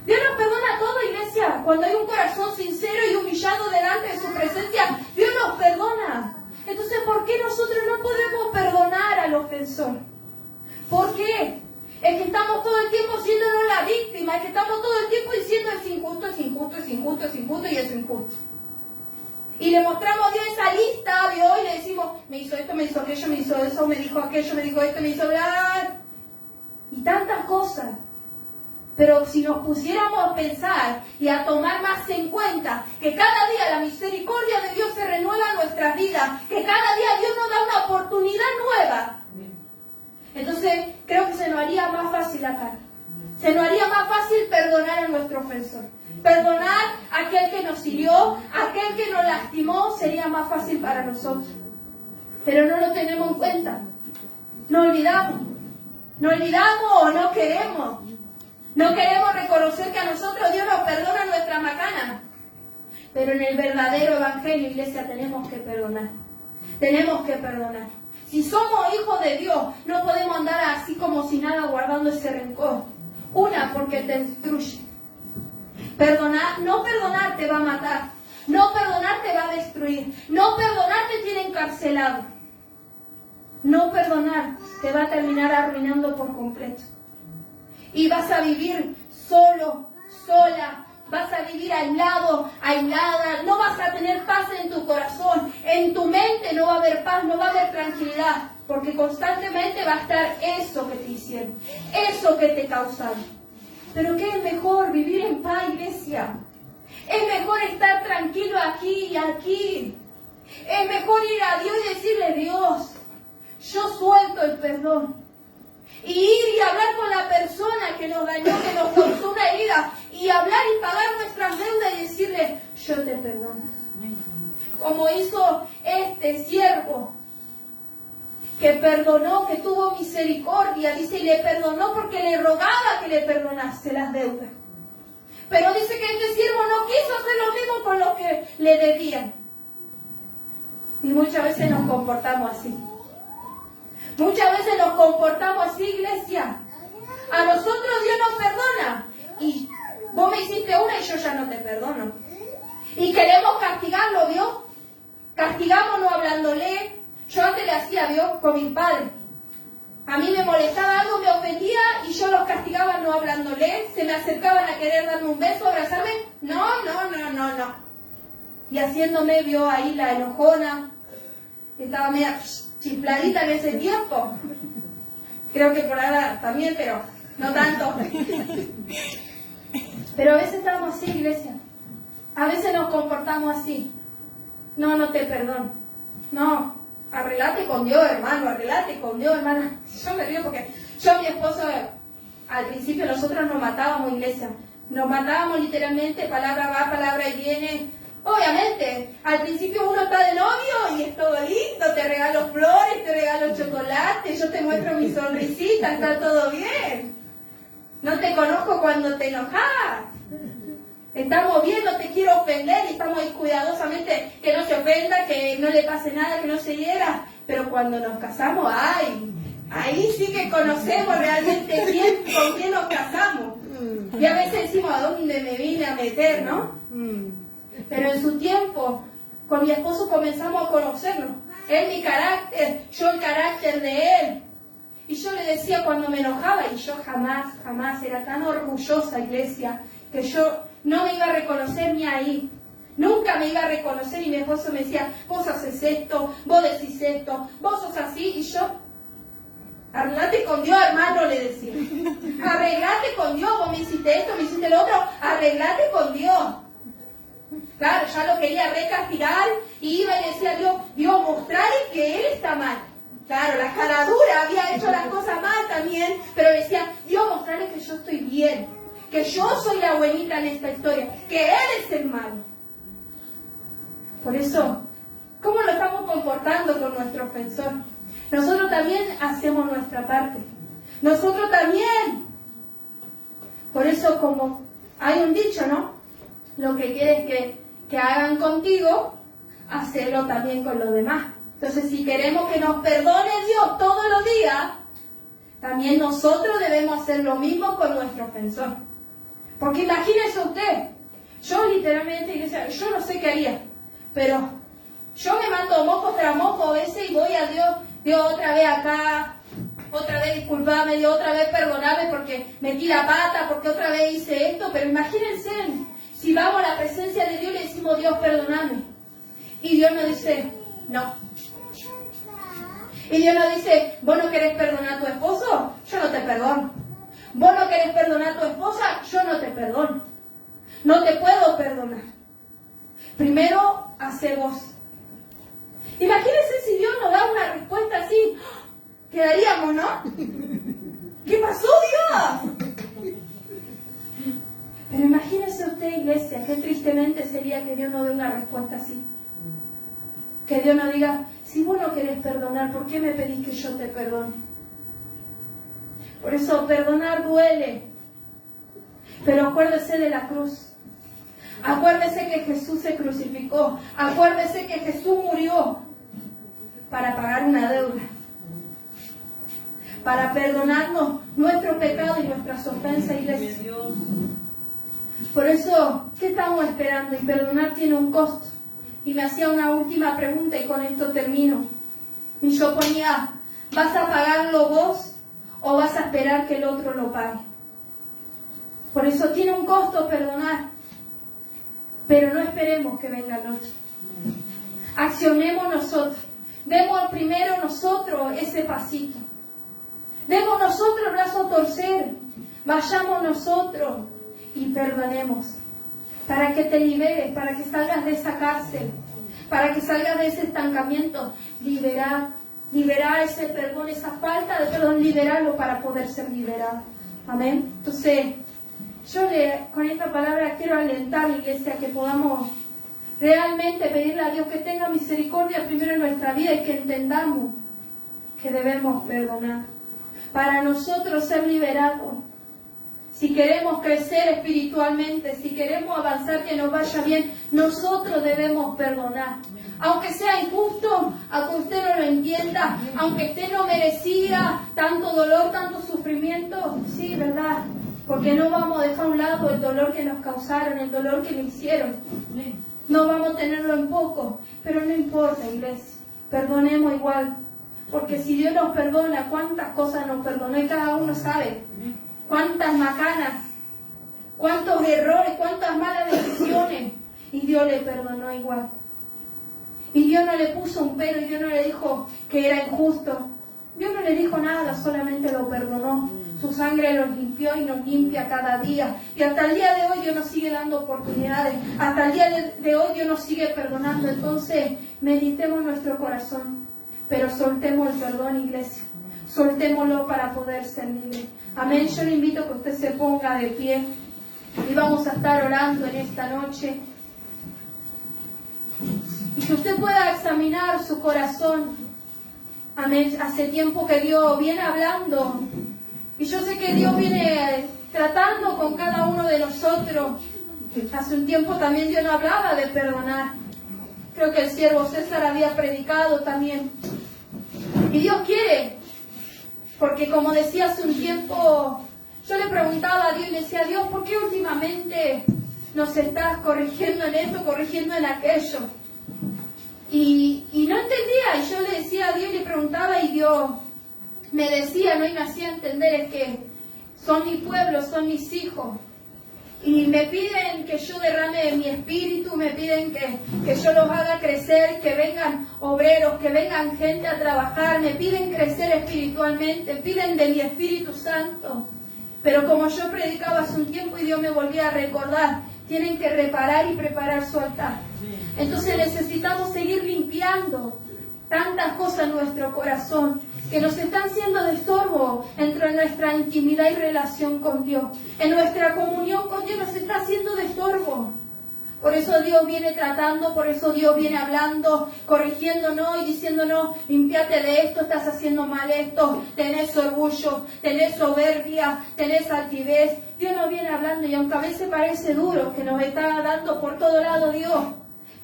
Dios nos perdona todo, iglesia. Cuando hay un corazón sincero y humillado delante de su presencia, Dios nos perdona. Entonces, ¿por qué nosotros no podemos perdonar al ofensor? ¿Por qué? Es que estamos todo el tiempo siéndonos la víctima, es que estamos todo el tiempo diciendo es injusto, es injusto, es injusto, es injusto y es injusto. Y le mostramos a Dios esa lista de hoy y le decimos, me hizo esto, me hizo aquello, me hizo eso, me dijo aquello, me dijo esto, me hizo bla, y tantas cosas. Pero si nos pusiéramos a pensar y a tomar más en cuenta que cada día la misericordia de Dios se renueva en nuestras vidas, que cada día Dios nos da una oportunidad nueva, entonces creo que se nos haría más fácil acá. Se nos haría más fácil perdonar a nuestro ofensor. Perdonar a aquel que nos hirió, aquel que nos lastimó, sería más fácil para nosotros. Pero no lo tenemos en cuenta. No olvidamos. No olvidamos o no queremos. No queremos reconocer que a nosotros Dios nos perdona nuestra macana. Pero en el verdadero evangelio, iglesia, tenemos que perdonar. Tenemos que perdonar. Si somos hijos de Dios, no podemos andar así como si nada guardando ese rencor. Una, porque te destruye. No perdonar te va a matar. No perdonar te va a destruir. No perdonar te tiene encarcelado. No perdonar te va a terminar arruinando por completo. Y vas a vivir solo, sola. Vas a vivir aislado, aislada. No vas a tener paz en tu corazón. En tu mente no va a haber paz, no va a haber tranquilidad. Porque constantemente va a estar eso que te hicieron. Eso que te causaron. Pero ¿qué es mejor? Vivir en paz, iglesia. Es mejor estar tranquilo aquí y aquí. Es mejor ir a Dios y decirle, Dios, yo suelto el perdón. Y ir y hablar con la persona que nos dañó, que nos causó una herida. Y hablar y pagar nuestras deudas y decirle, yo te perdono. Como hizo este siervo que perdonó, que tuvo misericordia. Dice, y le perdonó porque le rogaba que le perdonase las deudas. Pero dice que este siervo no quiso hacer lo mismo con los que le debían. Y muchas veces nos comportamos así. Muchas veces nos comportamos así, iglesia. A nosotros Dios nos perdona. Y vos me hiciste una y yo ya no te perdono. Y queremos castigarlo, Dios. Castigamos no hablándole. Yo antes le hacía, Dios, con mis padres. A mí me molestaba algo, me ofendía y yo los castigaba no hablándole. Se me acercaban a querer darme un beso, abrazarme. No. Y haciéndome, vio ahí la enojona. Estaba media chifladita en ese tiempo. Creo que por ahora también, pero no tanto. Pero a veces estamos así, iglesia. A veces nos comportamos así. No te perdono. No, arreglate con Dios, hermano, arreglate con Dios, hermana. Yo me río porque yo, mi esposo, al principio nosotros nos matábamos, iglesia. Nos matábamos literalmente, palabra va, palabra y viene. Obviamente, al principio uno está de novio y es todo lindo, te regalo flores, te regalo chocolate, yo te muestro mi sonrisita, está todo bien. No te conozco cuando te enojas. Estamos bien, no te quiero ofender y estamos ahí cuidadosamente que no se ofenda, que no le pase nada, que no se hiera. Pero cuando nos casamos, ahí sí que conocemos realmente con quién nos casamos. Y a veces decimos, ¿a dónde me vine a meter, no? Pero en su tiempo, con mi esposo comenzamos a conocernos. Él mi carácter, yo el carácter de él. Y yo le decía cuando me enojaba, y yo jamás era tan orgullosa, iglesia, que yo no me iba a reconocer ni ahí. Nunca me iba a reconocer y mi esposo me decía, vos haces esto, vos decís esto, vos sos así. Y yo, arreglate con Dios, hermano, le decía. Arreglate con Dios, vos me hiciste esto, me hiciste lo otro, arreglate con Dios. Claro, ya lo quería recastigar y iba y decía, Dios, mostrale que él está mal. Claro, la cara dura, había hecho las cosas mal también, pero decía, Dios, mostrale que yo estoy bien, que yo soy la buenita en esta historia, que él es el malo. Por eso, ¿cómo lo estamos comportando con nuestro ofensor? Nosotros también hacemos nuestra parte. Nosotros también. Por eso, como hay un dicho, ¿no? Lo que quieres que hagan contigo, hacerlo también con los demás. Entonces, si queremos que nos perdone Dios todos los días, también nosotros debemos hacer lo mismo con nuestro ofensor. Porque imagínese usted, yo literalmente, iglesia, yo no sé qué haría, pero yo me mando moco tras moco a veces y voy a Dios otra vez acá, otra vez disculpame, Dios otra vez perdoname porque metí la pata, porque otra vez hice esto. Pero imagínense, si vamos a la presencia de Dios y le decimos, Dios, perdoname. Y Dios nos dice, no. Y Dios nos dice, ¿vos no querés perdonar a tu esposo? Yo no te perdono. ¿Vos no querés perdonar a tu esposa? Yo no te perdono. No te puedo perdonar. Primero, hace vos. Imagínense si Dios nos da una respuesta así. Quedaríamos, ¿no? ¿Qué pasó, Dios? Pero imagínese usted, iglesia, qué tristemente sería que Dios nos dé una respuesta así. Que Dios nos diga, si vos no querés perdonar, ¿por qué me pedís que yo te perdone? Por eso perdonar duele. Pero acuérdese de la cruz. Acuérdese que Jesús se crucificó. Acuérdese que Jesús murió para pagar una deuda. Para perdonarnos nuestros pecados y nuestras ofensas, iglesia. Por eso, ¿qué estamos esperando? Y perdonar tiene un costo. Y me hacía una última pregunta y con esto termino. Y yo ponía, ¿vas a pagarlo vos o vas a esperar que el otro lo pague? Por eso tiene un costo perdonar. Pero no esperemos que venga el otro. Accionemos nosotros. Demos primero nosotros ese pasito. Demos nosotros el brazo a torcer. Vayamos nosotros y perdonemos. Para que te liberes, para que salgas de esa cárcel, para que salgas de ese estancamiento. Liberar ese perdón, esa falta de perdón, liberarlo para poder ser liberado. Amén. Entonces, yo con esta palabra quiero alentar a la iglesia que podamos realmente pedirle a Dios que tenga misericordia primero en nuestra vida y que entendamos que debemos perdonar. Para nosotros ser liberados, si queremos crecer espiritualmente, si queremos avanzar, que nos vaya bien, nosotros debemos perdonar. Aunque sea injusto, aunque usted no lo entienda, aunque usted no merecía tanto dolor, tanto sufrimiento, sí, ¿verdad? Porque no vamos a dejar a un lado el dolor que nos causaron, el dolor que le hicieron. No vamos a tenerlo en poco, pero no importa, iglesia. Perdonemos igual. Porque si Dios nos perdona, cuántas cosas nos perdonó y cada uno sabe. Cuántas macanas, cuántos errores, cuántas malas decisiones. Y Dios le perdonó igual. Y Dios no le puso un pero, y Dios no le dijo que era injusto. Dios no le dijo nada, solamente lo perdonó. Su sangre los limpió y nos limpia cada día. Y hasta el día de hoy Dios nos sigue dando oportunidades. Hasta el día de hoy Dios nos sigue perdonando. Entonces, meditemos nuestro corazón. Pero soltemos el perdón, iglesia. Soltémoslo para poder ser libres. Amén. Yo le invito a que usted se ponga de pie. Y vamos a estar orando en esta noche. Y que usted pueda examinar su corazón. Amén. Hace tiempo que Dios viene hablando. Y yo sé que Dios viene tratando con cada uno de nosotros. Hace un tiempo también Dios no hablaba de perdonar. Creo que el siervo César había predicado también. Y Dios quiere. Porque como decía hace un tiempo, yo le preguntaba a Dios y le decía, Dios, ¿por qué últimamente nos estás corrigiendo en esto, corrigiendo en aquello? Y no entendía. Y yo le decía a Dios y le preguntaba y Dios me decía, ¿no? Y me hacía entender, es que son mi pueblo, son mis hijos. Y me piden que yo derrame mi espíritu, me piden que yo los haga crecer, que vengan obreros, que vengan gente a trabajar, me piden crecer espiritualmente, piden de mi Espíritu Santo. Pero como yo predicaba hace un tiempo y Dios me volvía a recordar, tienen que reparar y preparar su altar. Entonces necesitamos seguir limpiando tantas cosas en nuestro corazón que nos están siendo de estorbo entre nuestra intimidad y relación con Dios. En nuestra comunión con Dios nos está haciendo de estorbo. Por eso Dios viene tratando, por eso Dios viene hablando, corrigiéndonos y diciéndonos, limpiate de esto, estás haciendo mal esto, tenés orgullo, tenés soberbia, tenés altivez. Dios nos viene hablando y aunque a veces parece duro que nos está dando por todo lado Dios,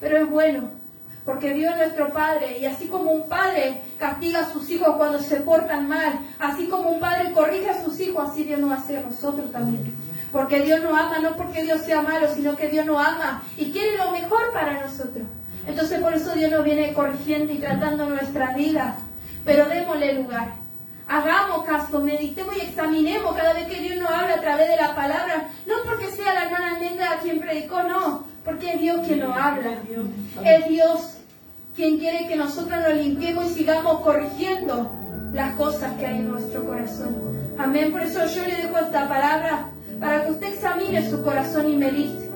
pero es bueno. Porque Dios es nuestro Padre, y así como un padre castiga a sus hijos cuando se portan mal, así como un padre corrige a sus hijos, así Dios nos va a hacer a nosotros también. Porque Dios nos ama, no porque Dios sea malo, sino que Dios nos ama y quiere lo mejor para nosotros. Entonces por eso Dios nos viene corrigiendo y tratando nuestra vida. Pero démosle lugar. Hagamos caso, meditemos y examinemos cada vez que Dios nos habla a través de la palabra. No porque sea la hermana Almendra quien predicó, no. Porque es Dios quien nos habla. Es Dios quien quiere que nosotros nos limpiemos y sigamos corrigiendo las cosas que hay en nuestro corazón. Amén. Por eso yo le dejo esta palabra para que usted examine su corazón y medite.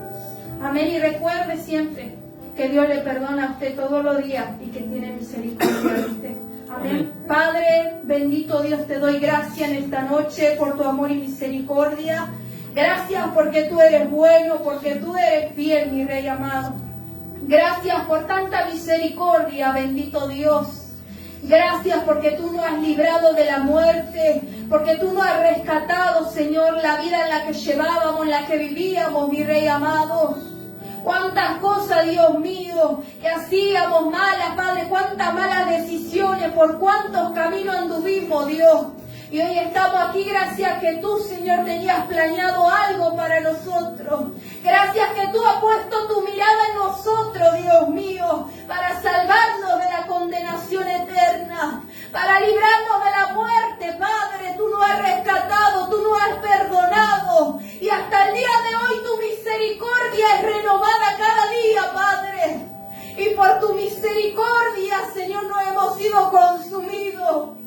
Amén. Y recuerde siempre que Dios le perdona a usted todos los días y que tiene misericordia de usted. Amén. Padre, bendito Dios, te doy gracias en esta noche por tu amor y misericordia. Gracias porque tú eres bueno, porque tú eres fiel, mi Rey amado. Gracias por tanta misericordia, bendito Dios. Gracias porque tú nos has librado de la muerte, porque tú nos has rescatado, Señor, la vida en la que llevábamos, en la que vivíamos, mi Rey amado. Cuántas cosas, Dios mío, que hacíamos malas, Padre, cuántas malas decisiones, por cuántos caminos anduvimos, Dios. Y hoy estamos aquí gracias que tú, Señor, tenías planeado algo para nosotros. Gracias que tú has puesto tu mirada en nosotros, Dios mío, para salvarnos de la condenación eterna, para librarnos de la muerte, Padre. Tú nos has rescatado, tú nos has perdonado. Y hasta el día de hoy tu misericordia es renovada cada día, Padre. Y por tu misericordia, Señor, no hemos sido consumidos.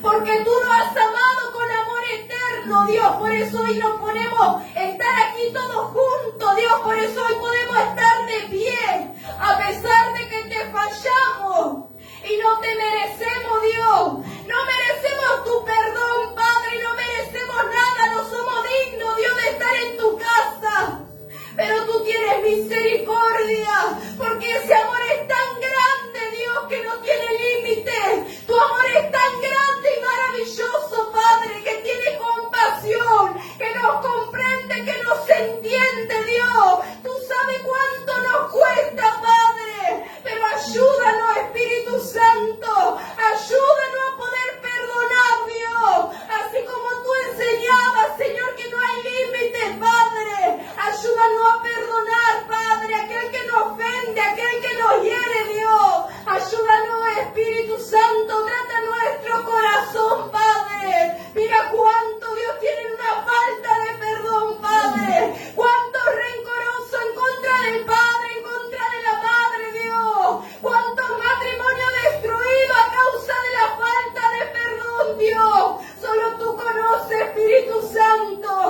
Porque tú nos has amado con amor eterno, Dios. Por eso hoy nos ponemos estar aquí todos juntos, Dios. Por eso hoy podemos estar de pie, a pesar de que te fallamos. Y no te merecemos, Dios. No merecemos tu perdón, Padre. No merecemos nada. No somos dignos, Dios, de estar en tu casa. Pero tú tienes misericordia, porque ese amor es tan grande, Dios, que no tiene límite. Tu amor es tan grande y maravilloso, Padre, que tiene compasión, que nos comprende, que nos entiende, Dios. Tú sabes cuánto nos cuesta, Padre, pero ayúdanos, Espíritu Santo. Ayúdanos a poder perdonar, Dios, así como tú enseñabas, Señor, que no hay límite, Padre. Ayúdanos a perdonar, Padre, aquel que nos ofende, aquel que nos hiere, Dios. Ayúdanos, Espíritu Santo, trata nuestro corazón, Padre. Mira cuánto, Dios, tienen una falta de perdón, Padre. Cuánto rencoroso en contra del Padre, en contra de la Madre, Dios. Cuántos matrimonios destruidos a causa de la falta de perdón, Dios. Solo tú conoces, Espíritu Santo.